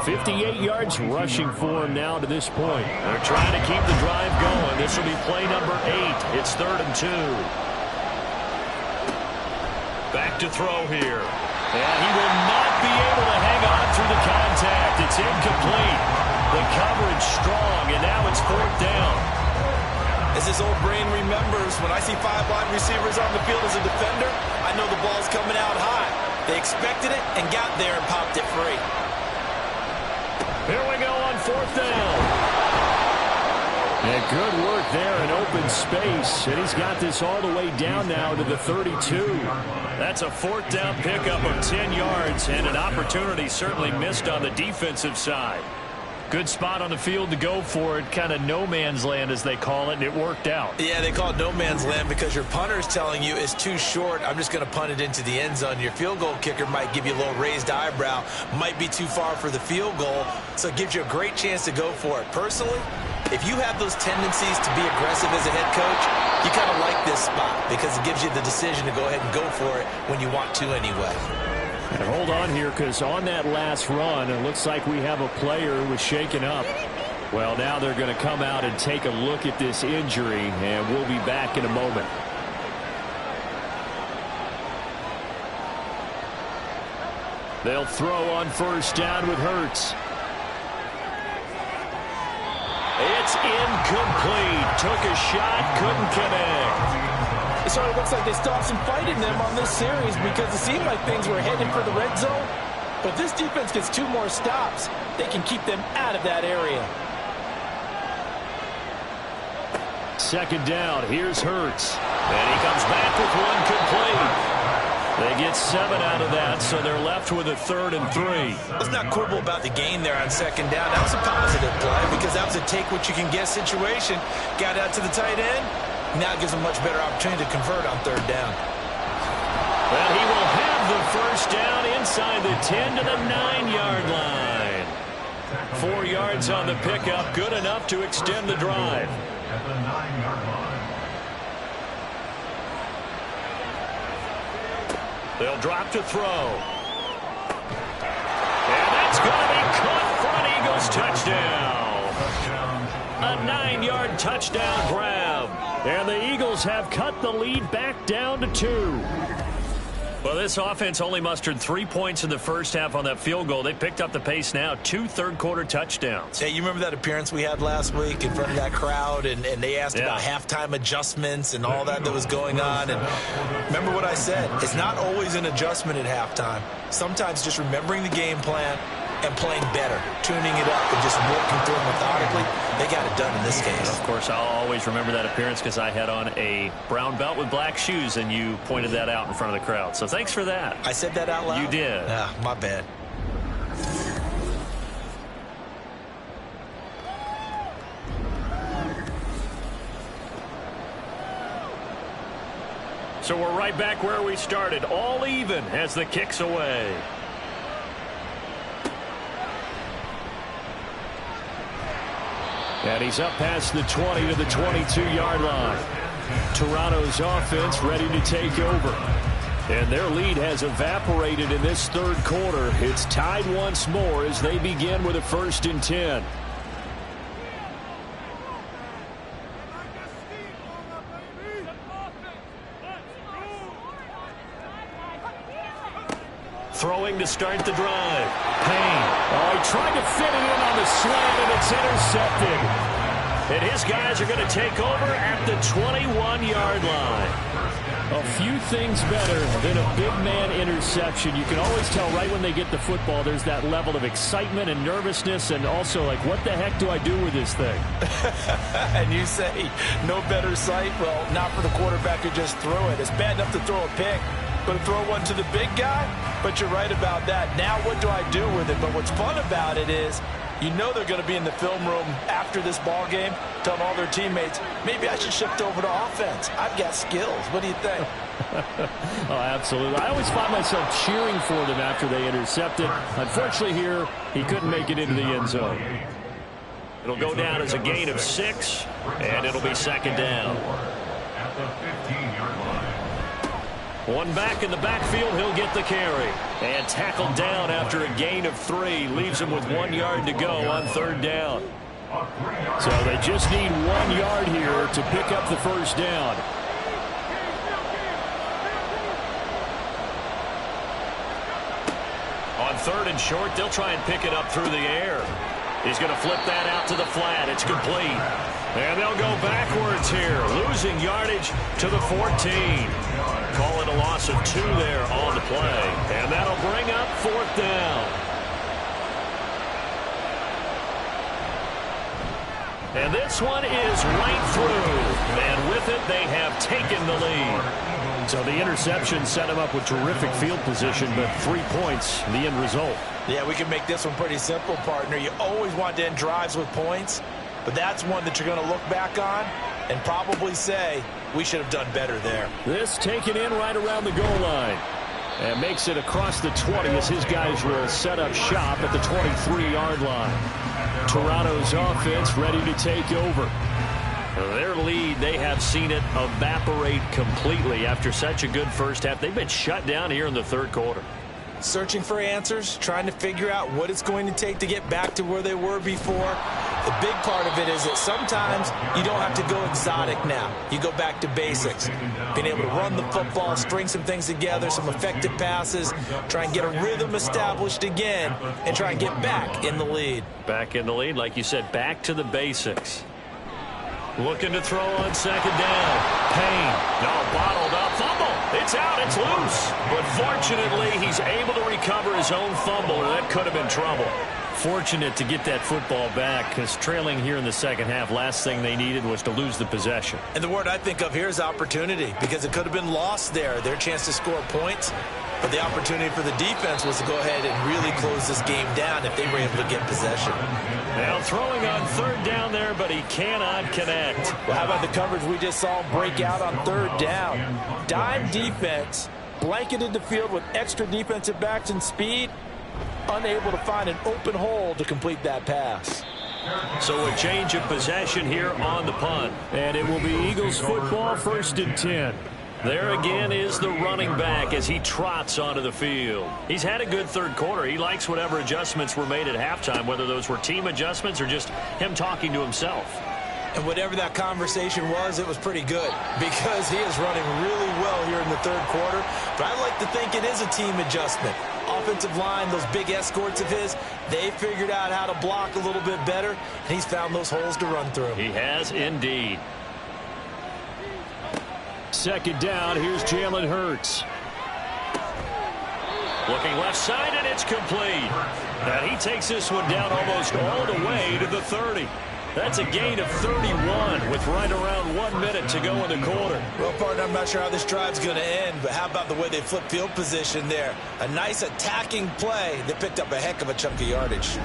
58 yards rushing for him now to this point. They're trying to keep the drive going. This will be play number 8. It's 3rd and 2. Back to throw here. And he will not be able to hang on through the contact. It's incomplete. The coverage strong, and now it's 4th down. As his old brain remembers, when I see 5 wide receivers on the field as a defender, I know the ball's coming out high. They expected it and got there and popped it free. Here we go on 4th down. And good work there in open space. And he's got this all the way down now to the 32. That's a 4th down pickup of 10 yards and an opportunity certainly missed on the defensive side. Good spot on the field to go for it. Kind of no man's land, as they call it, and it worked out. Yeah, they call it no man's land because your punter is telling you it's too short. I'm just going to punt it into the end zone. Your field goal kicker might give you a little raised eyebrow, might be too far for the field goal, so it gives you a great chance to go for it. Personally, if you have those tendencies to be aggressive as a head coach, you kind of like this spot because it gives you the decision to go ahead and go for it when you want to anyway. And hold on here, because on that last run, it looks like we have a player who was shaken up. Well, now they're going to come out and take a look at this injury, and we'll be back in a moment. They'll throw on 1st down with Hurts. It's incomplete. Took a shot, couldn't connect. It sort of looks like they stopped some fight in them on this series because it seemed like things were headed for the red zone. But if this defense gets 2 more stops, they can keep them out of that area. Second down, here's Hurts. And he comes back with 1 complete. They get 7 out of that, so they're left with a 3rd and 3. Let's not quibble about the gain there on second down. That was a positive play because that was a take-what-you-can-get situation. Got out to the tight end. Now it gives them a much better opportunity to convert on 3rd down. Well, he will have the first down inside the 10 to the 9-yard line. 4 yards on the pickup, good enough to extend the drive. At the 9-yard line. They'll drop to throw. And that's going to be caught for an Eagles touchdown. A 9-yard touchdown grab. And the Eagles have cut the lead back down to 2. Well, this offense only mustered 3 points in the first half on that field goal. They picked up the pace now. 2 third-quarter touchdowns. Hey, you remember that appearance we had last week in front of that crowd, and they asked about halftime adjustments and all that was going on. And remember what I said. It's not always an adjustment at halftime. Sometimes just remembering the game plan and playing better, tuning it up and just working through it methodically. They got it done in this case. Of course, I'll always remember that appearance because I had on a brown belt with black shoes, and you pointed that out in front of the crowd. So thanks for that. I said that out loud? You did. My bad. So we're right back where we started, all even as the kick's away. And he's up past the 20 to the 22-yard line. Toronto's offense ready to take over. And their lead has evaporated in this 3rd quarter. It's tied once more as they begin with a 1st and 10. Throwing to start the drive. Payne. Oh, he tried to fit it in on the slant, and it's intercepted. And his guys are going to take over at the 21-yard line. A few things better than a big man interception. You can always tell right when they get the football, there's that level of excitement and nervousness, and also like, what the heck do I do with this thing? And you say, no better sight? Well, not for the quarterback who just threw it. It's bad enough to throw a pick, but to throw one to the big guy? But you're right about that. Now what do I do with it? But what's fun about it is, you know they're going to be in the film room after this ball game, telling all their teammates, maybe I should shift over to offense. I've got skills. What do you think? Oh, absolutely. I always find myself cheering for them after they intercept it. Unfortunately here, he couldn't make it into the end zone. It'll go down as a gain of 6, and it'll be 2nd down. At the 15-yard line. One back in the backfield, he'll get the carry. And tackled down after a gain of 3. Leaves him with 1 yard to go on 3rd down. So they just need 1 yard here to pick up the 1st down. On 3rd and short, they'll try and pick it up through the air. He's going to flip that out to the flat. It's complete. And they'll go backwards here, losing yardage to the 14. Call it a loss of 2 there on the play. And that'll bring up 4th down. And this one is right through. And with it, they have taken the lead. So the interception set him up with terrific field position, but 3 points, the end result. Yeah, we can make this one pretty simple, partner. You always want to end drives with points, but that's one that you're going to look back on and probably say, we should have done better there. This taken in right around the goal line. And makes it across the 20 as his guys will set up shop at the 23-yard line. Toronto's offense ready to take over. Their lead, they have seen it evaporate completely after such a good first half. They've been shut down here in the 3rd quarter. Searching for answers, trying to figure out what it's going to take to get back to where they were before. The big part of it is that sometimes you don't have to go exotic now. You go back to basics. Being able to run the football, string some things together, some effective passes, try and get a rhythm established again, and try and get back in the lead. Back in the lead, like you said, back to the basics. Looking to throw on 2nd down. Payne. No, bottled up. Fumble. It's out, it's loose. But fortunately, he's able to recover his own fumble, or that could have been trouble. Fortunate to get that football back, because trailing here in the second half, last thing they needed was to lose the possession. And the word I think of here is opportunity, because it could have been lost there. Their chance to score points. But the opportunity for the defense was to go ahead and really close this game down if they were able to get possession. Now throwing on third down there, but he cannot connect. Well, how about the coverage we just saw him break out on third down? Dime defense, blanketed the field with extra defensive backs and speed, unable to find an open hole to complete that pass. So a change of possession here on the punt. And it will be Eagles football, 1st and 10. There again is the running back as he trots onto the field. He's had a good third quarter. He likes whatever adjustments were made at halftime, whether those were team adjustments or just him talking to himself. And whatever that conversation was, it was pretty good because he is running really well here in the third quarter. But I like to think it is a team adjustment. Offensive line, those big escorts of his, they figured out how to block a little bit better, and he's found those holes to run through. He has indeed. 2nd down, here's Jalen Hurts. Looking left side, and it's complete. And he takes this one down almost all the way to the 30. That's a gain of 31 with right around 1 minute to go in the quarter. Well, partner, I'm not sure how this drive's going to end, but how about the way they flip field position there? A nice attacking play that picked up a heck of a chunk of yardage.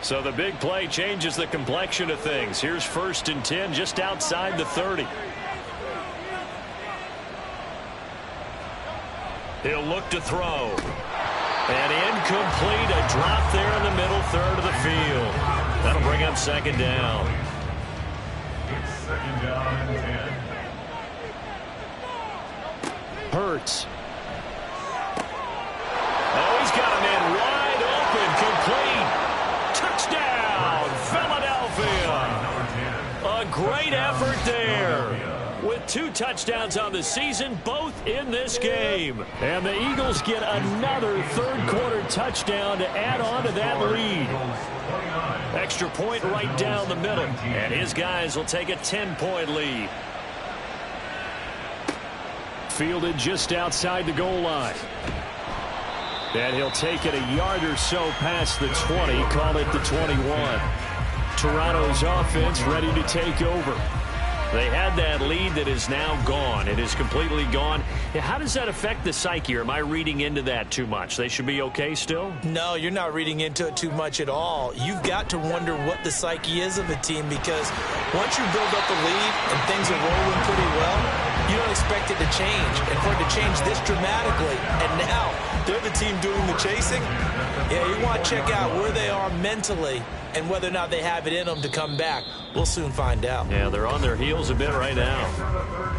So the big play changes the complexion of things. Here's 1st and 10 just outside the 30. He'll look to throw. And incomplete, a drop there in the middle third of the field. That'll bring up 2nd down. It's 2nd down and 10. Hurts. Oh, he's got him in wide open, complete. Touchdown, Philadelphia. A great effort there. With 2 touchdowns on the season, both in this game. And the Eagles get another third quarter touchdown to add on to that lead. Extra point right down the middle. And his guys will take a 10-point lead. Fielded just outside the goal line. And he'll take it a yard or so past the 20, call it the 21. Toronto's offense ready to take over. They had that lead that is now gone. It is completely gone. How does that affect the psyche? Or am I reading into that too much? They should be okay still? No, you're not reading into it too much at all. You've got to wonder what the psyche is of a team because once you build up the lead and things are rolling pretty well, you don't expect it to change. And for it to change this dramatically, and now they're the team doing the chasing, yeah, you want to check out where they are mentally and whether or not they have it in them to come back. We'll soon find out. Yeah, they're on their heels a bit right now.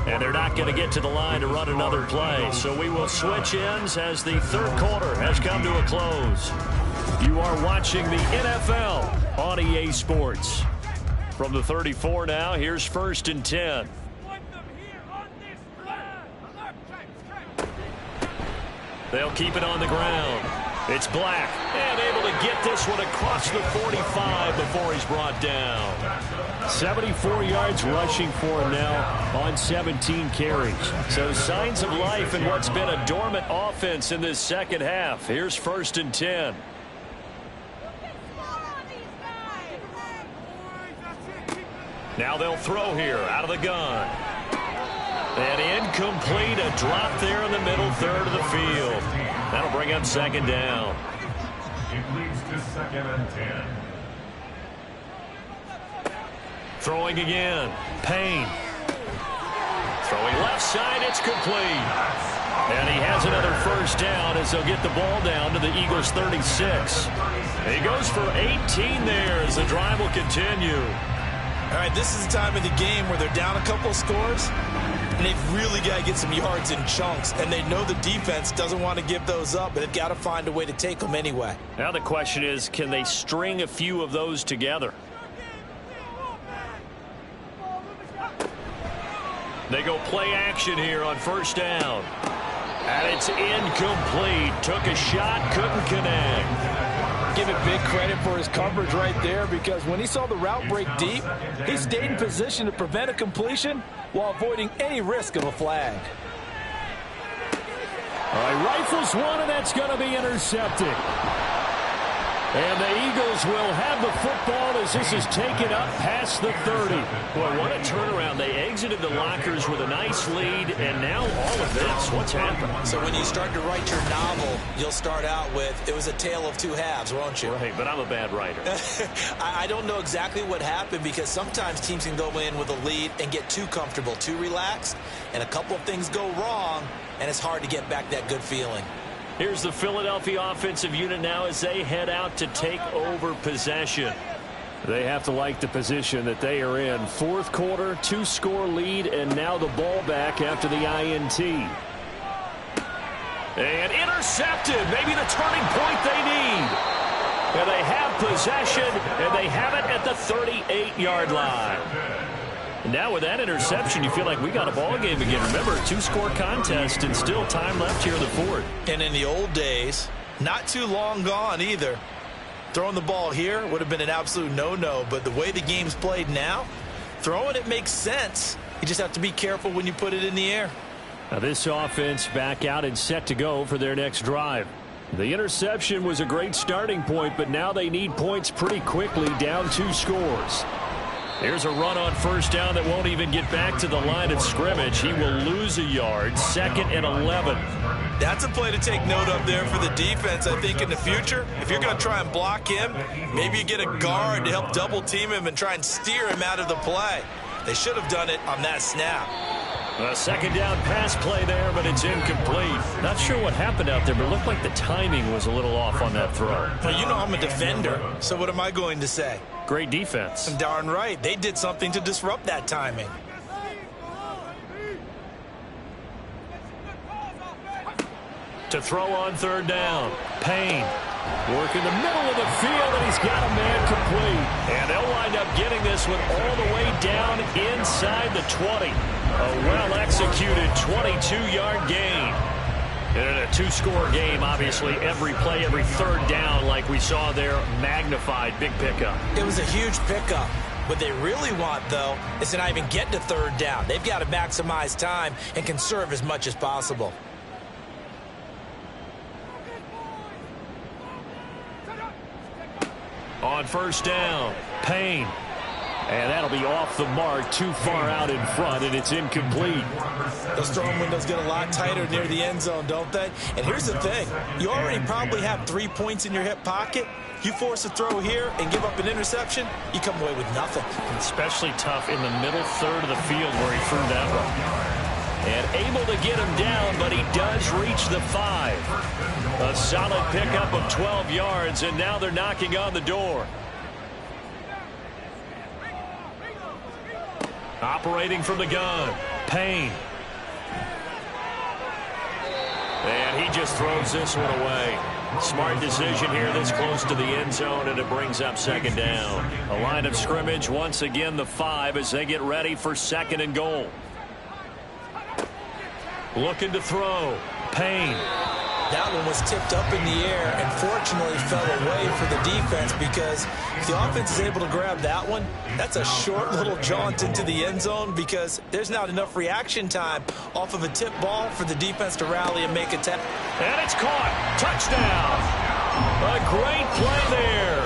And they're not going to get to the line to run another play. So we will switch ends as the third quarter has come to a close. You are watching the NFL on EA Sports. From the 34 now, here's 1st and 10. They'll keep it on the ground. It's Black, and able to get this one across the 45 before he's brought down. 74 yards rushing for him now on 17 carries. So signs of life in what's been a dormant offense in this second half. Here's 1st and 10. Now they'll throw here out of the gun. And incomplete, a drop there in the middle third of the field. That'll bring up 2nd down. It leads to 2nd and 10. Throwing again. Payne. Throwing left side, it's complete. And he has another 1st down as they'll get the ball down to the Eagles' 36. He goes for 18 there as the drive will continue. All right, this is the time of the game where they're down a couple scores, and they've really got to get some yards in chunks, and they know the defense doesn't want to give those up, but they've got to find a way to take them anyway. Now the question is, can they string a few of those together? They go play action here on 1st down. And it's incomplete. Took a shot, couldn't connect. give it big credit for his coverage right there, because when he saw the route break deep, he stayed in position to prevent a completion while avoiding any risk of a flag. All right, rifles one, and that's going to be intercepted. And the Eagles will have the football as this is taken up past the 30. Boy, what a turnaround. They exited the lockers with a nice lead, and now all of this. What's happened? So when you start to write your novel, you'll start out with, it was a tale of two halves, won't you? Right, but I'm a bad writer. I don't know exactly what happened, because sometimes teams can go in with a lead and get too comfortable, too relaxed, and a couple of things go wrong, and it's hard to get back that good feeling. Here's the Philadelphia offensive unit now as they head out to take over possession. They have to like the position that they are in. Fourth quarter, 2-score lead, and now the ball back after the INT. And intercepted. Maybe the turning point they need. And they have possession, and they have it at the 38-yard line. Now with that interception, you feel like we got a ball game again. Remember, 2-score contest and still time left here in the fourth. And in the old days, not too long gone either, throwing the ball here would have been an absolute no-no. But the way the game's played now, throwing it makes sense. You just have to be careful when you put it in the air. Now this offense back out and set to go for their next drive. The interception was a great starting point, but now they need points pretty quickly, down 2 scores. Here's a run on first down that won't even get back to the line of scrimmage. He will lose a yard. 2nd and 11. That's a play to take note of there for the defense, I think, in the future. If you're going to try and block him, maybe you get a guard to help double team him and try and steer him out of the play. They should have done it on that snap. A 2nd down pass play there, but it's incomplete. Not sure what happened out there, but it looked like the timing was a little off on that throw. Well, you know I'm a defender, so what am I going to say? Great defense. Darn right. They did something to disrupt that timing. To throw on 3rd down. Payne. Work in the middle of the field, and he's got a man complete. And they'll wind up getting this one all the way down inside the 20. A well-executed 22-yard gain. And in a 2-score game, obviously, every play, every 3rd down, like we saw there, magnified. Big pickup. It was a huge pickup. What they really want, though, is to not even get to 3rd down. They've got to maximize time and conserve as much as possible. On 1st down, Payne. And that'll be off the mark, too far out in front, and it's incomplete. Those throwing windows get a lot tighter near the end zone, don't they? And here's the thing. You already probably have 3 points in your hip pocket. You force a throw here and give up an interception, you come away with nothing. Especially tough in the middle third of the field where he threw that one. And able to get him down, but he does reach the 5. A solid pickup of 12 yards, and now they're knocking on the door. Operating from the gun, Payne. And he just throws this one away. Smart decision here this close to the end zone, and it brings up 2nd down. A line of scrimmage, once again the 5 as they get ready for 2nd and goal. Looking to throw, Payne. That one was tipped up in the air and fortunately fell away for the defense, because if the offense is able to grab that one, that's a short little jaunt into the end zone, because there's not enough reaction time off of a tip ball for the defense to rally and make a tackle. And it's caught. Touchdown. A great play there.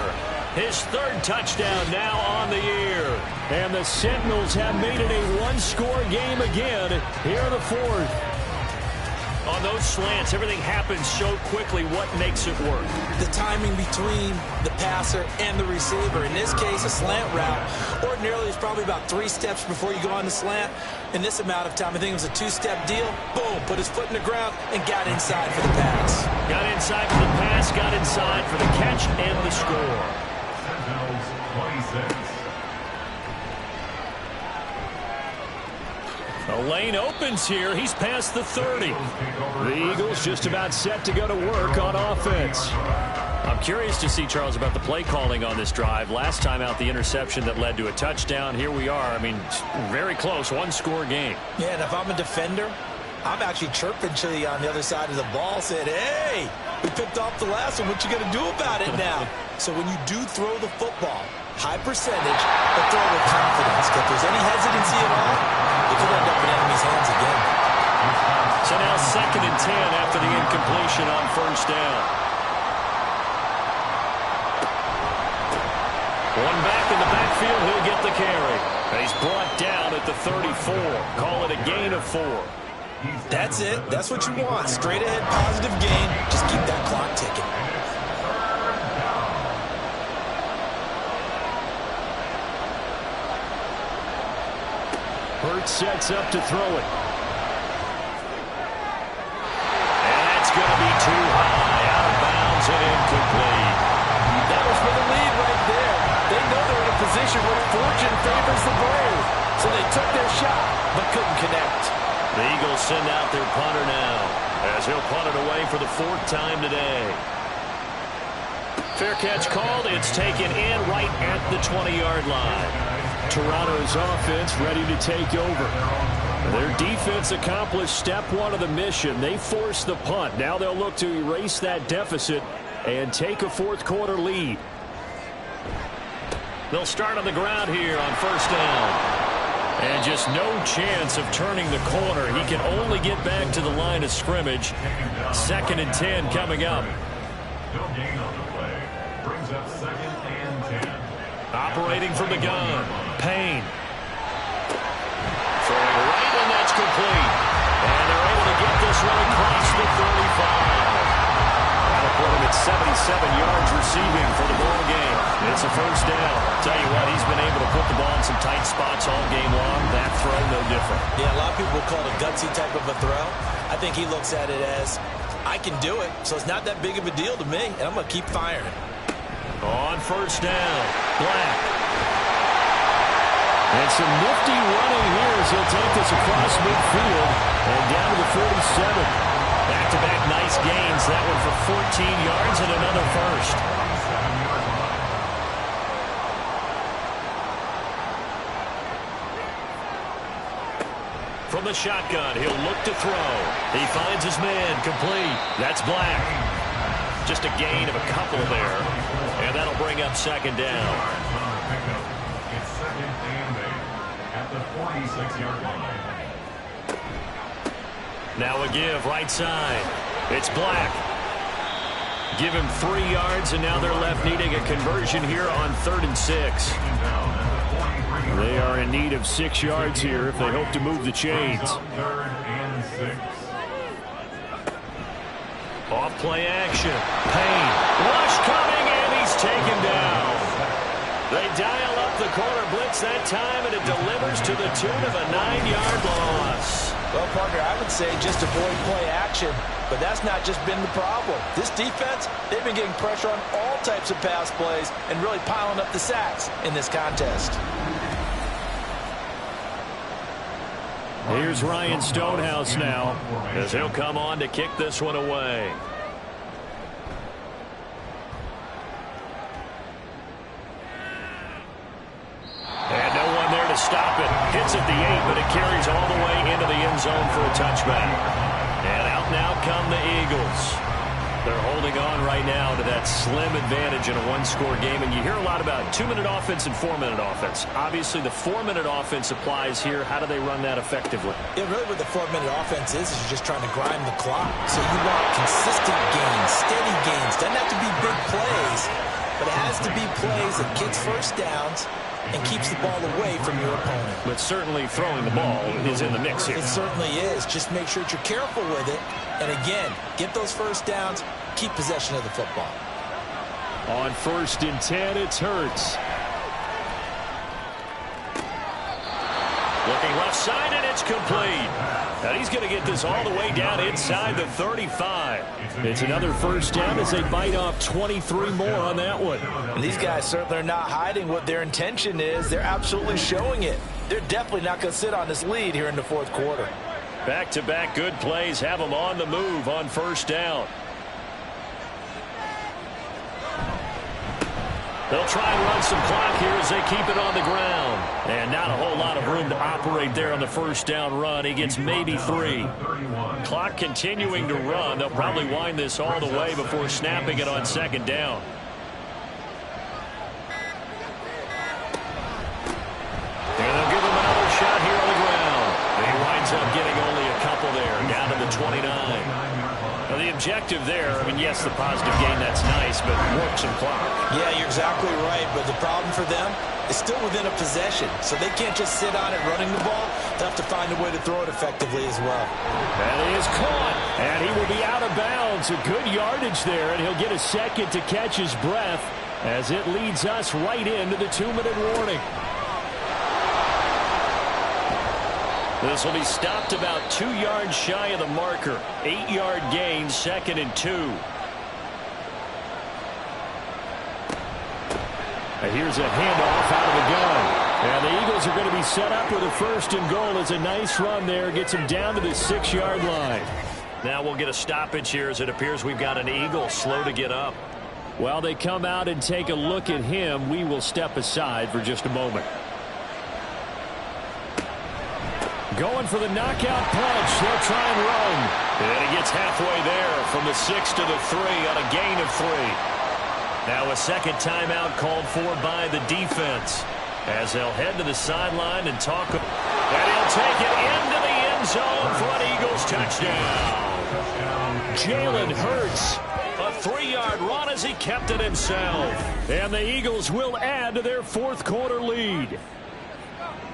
His 3rd touchdown now on the year. And the Sentinels have made it a 1-score game again here in the 4th. On those slants, everything happens so quickly. What makes it work? The timing between the passer and the receiver. In this case, a slant route ordinarily is probably about 3 steps before you go on the slant. In this amount of time, I think it was a 2-step deal. Boom, put his foot in the ground and got inside for the pass. Got inside for the pass, got inside for the catch and the score. Sentinels 26. The lane opens here. He's past the 30. The Eagles just about set to go to work on offense. I'm curious to see, Charles, about the play calling on this drive. Last time out, the interception that led to a touchdown. Here we are. I mean, very close, 1-score game. Yeah, and if I'm a defender, I'm actually chirping to you on the other side of the ball, saying, hey, we picked off the last one. What you going to do about it now? So when you do throw the football, high percentage, but throw with confidence. If there's any hesitancy at all, it could end up in enemy's hands again. So now 2nd and 10 after the incompletion on first down. One back in the backfield, he'll get the carry. He's brought down at the 34. Call it a gain of 4. That's it. That's what you want. Straight ahead, positive gain. Just keep that clock ticking. Hurts sets up to throw it. And that's going to be too high. Out of bounds and incomplete. That was for the lead right there. They know they're in a position where fortune favors the brave. So they took their shot, but couldn't connect. The Eagles send out their punter now, as he'll punt it away for the 4th time today. Fair catch called. It's taken in right at the 20-yard line. Toronto's offense ready to take over. Their defense accomplished step 1 of the mission. They forced the punt. Now they'll look to erase that deficit and take a 4th quarter lead. They'll start on the ground here on first down. And just no chance of turning the corner. He can only get back to the line of scrimmage. 2nd and 10 coming up. No gain on the play. Brings up 2nd and 10. Operating from the gun. Payne. Throwing right, and that's complete. And they're able to get this one across the 35. That'll put him at 77 yards receiving for the ball game. It's a first down. Tell you what, he's been able to put the ball in some tight spots all game long. That throw, no different. Yeah, a lot of people call it a gutsy type of a throw. I think he looks at it as, I can do it, so it's not that big of a deal to me, and I'm going to keep firing. On first down, Black. And some nifty running here as he'll take this across midfield and down to the 47. Back-to-back nice gains. That one for 14 yards and another first. From the shotgun, he'll look to throw. He finds his man, complete. That's Black. Just a gain of a couple there. And that'll bring up 2nd down. It's 2nd and 8 at the 46-yard line. Now a give, right side. It's Black. Give him 3 yards, and now they're left needing a conversion here on 3rd and 6. They are in need of 6 yards here if they hope to move the chains. 3rd and 6. Off play action. Payne. Rush coming, and he's taken down. They dial up the corner blitz that time, and it delivers to the tune of a 9-yard loss. Well, partner, I would say just avoid play action, but that's not just been the problem. This defense, they've been getting pressure on all types of pass plays and really piling up the sacks in this contest. Here's Ryan Stonehouse now, as he'll come on to kick this one away. And no one there to stop it. Hits at the 8, but it carries all the way into the end zone for a touchback. And out now come the Eagles. They're holding on right now to that slim advantage in a 1-score game. And you hear a lot about 2-minute offense and 4-minute offense. Obviously, the 4-minute offense applies here. How do they run that effectively? Yeah, really what the 4-minute offense is you're just trying to grind the clock. So you want consistent gains, steady gains. Doesn't have to be big plays, but it has to be plays that gets first downs and keeps the ball away from your opponent. But certainly throwing the ball is in the mix here. It certainly is. Just make sure that you're careful with it. And again, get those first downs, keep possession of the football. On 1st and 10, it's Hurts. Looking left side, and it's complete. And he's going to get this all the way down inside the 35. It's another first down as they bite off 23 more on that one. And these guys certainly are not hiding what their intention is. They're absolutely showing it. They're definitely not going to sit on this lead here in the 4th quarter. Back-to-back good plays have them on the move on first down. They'll try and run some clock here as they keep it on the ground. And not a whole lot of room to operate there on the first down run. He gets maybe 3. Clock continuing to run. They'll probably wind this all the way before snapping it on second down. And they'll give him another shot here on the ground. He winds up getting only a couple there, down to the 29. Now, the objective there, I mean, yes, the positive gain, that's nice, but work some clock. Yeah, you're exactly right, but the problem for them is still within a possession, so they can't just sit on it running the ball. They'll have to find a way to throw it effectively as well. That is caught, and he will be out of bounds. A good yardage there, and he'll get a second to catch his breath as it leads us right into the 2-minute warning. This will be stopped about 2 yards shy of the marker. 8-yard gain, 2nd and 2. Here's a handoff out of the gun. And the Eagles are going to be set up with a 1st and goal. It's a nice run there. Gets him down to the 6-yard line. Now we'll get a stoppage here as it appears we've got an Eagle slow to get up. While they come out and take a look at him, we will step aside for just a moment. Going for the knockout punch. They'll try and run. And he gets halfway there from the 6 to the 3 on a gain of 3. Now a second timeout called for by the defense as they'll head to the sideline and talk. And he'll take it into the end zone for an Eagles touchdown. Jalen Hurts. A 3-yard run as he kept it himself. And the Eagles will add to their 4th quarter lead.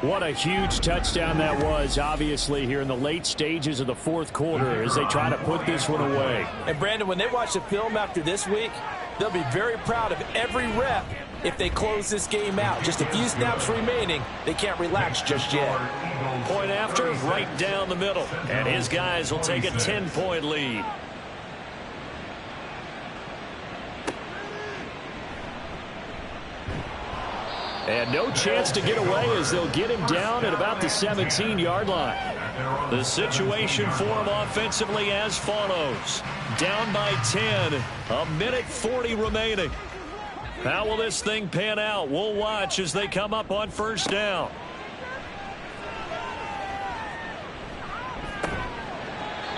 What a huge touchdown that was, obviously, here in the late stages of the 4th quarter as they try to put this one away. And, Brandon, when they watch the film after this week, they'll be very proud of every rep if they close this game out. Just a few snaps remaining. They can't relax just yet. Point after, right down the middle. And his guys will take a 10-point lead. And no chance to get away as they'll get him down at about the 17-yard line. The situation for him offensively as follows. Down by 10, a minute 40 remaining. How will this thing pan out? We'll watch as they come up on 1st down.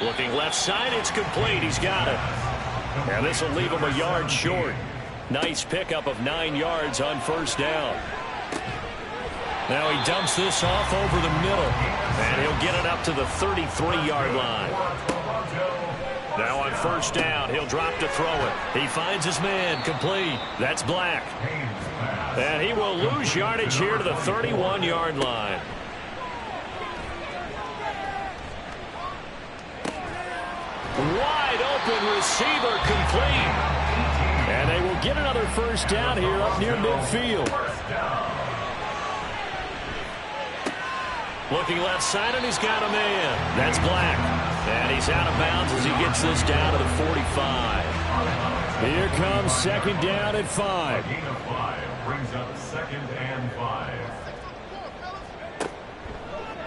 Looking left side, it's complete. He's got it. And this will leave him a yard short. Nice pickup of 9 yards on 1st down. Now he dumps this off over the middle. And he'll get it up to the 33-yard line. Now on 1st down, he'll drop to throw it. He finds his man, complete. That's Black. And he will lose yardage here to the 31-yard line. Wide open receiver, complete. And they will get another 1st down here up near midfield. Looking left side, and he's got a man. That's Black. And he's out of bounds as he gets this down to the 45. Here comes 2nd down at 5. Gain of 5 brings up 2nd and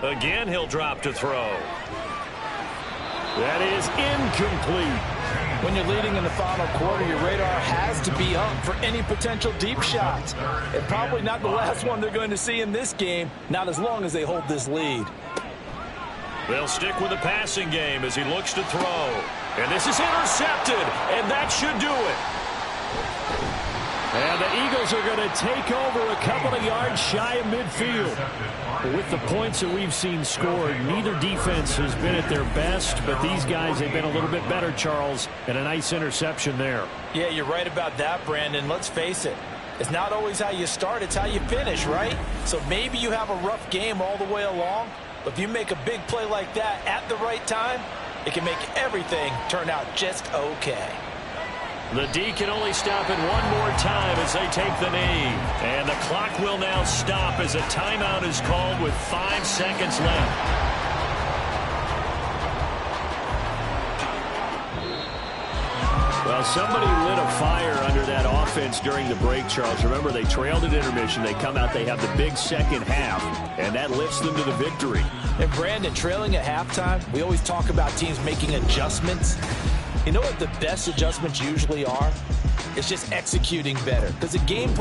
5. Again, he'll drop to throw. That is incomplete. When you're leading in the final quarter, your radar has to be up for any potential deep shots. And probably not the last one they're going to see in this game, not as long as they hold this lead. They'll stick with the passing game as he looks to throw. And this is intercepted, and that should do it. And the Eagles are going to take over a couple of yards shy of midfield. With the points that we've seen scored, neither defense has been at their best, but these guys have been a little bit better, Charles, and a nice interception there. Yeah, you're right about that, Brandon. Let's face it. It's not always how you start, it's how you finish, right? So maybe you have a rough game all the way along, but if you make a big play like that at the right time, it can make everything turn out just okay. The D can only stop it one more time as they take the knee. And the clock will now stop as a timeout is called with 5 seconds left. Well, somebody lit a fire under that offense during the break, Charles. Remember, they trailed at intermission. They come out, they have the big second half, and that lifts them to the victory. And, Brandon, trailing at halftime, we always talk about teams making adjustments. You know what the best adjustments usually are? It's just executing better. Because the game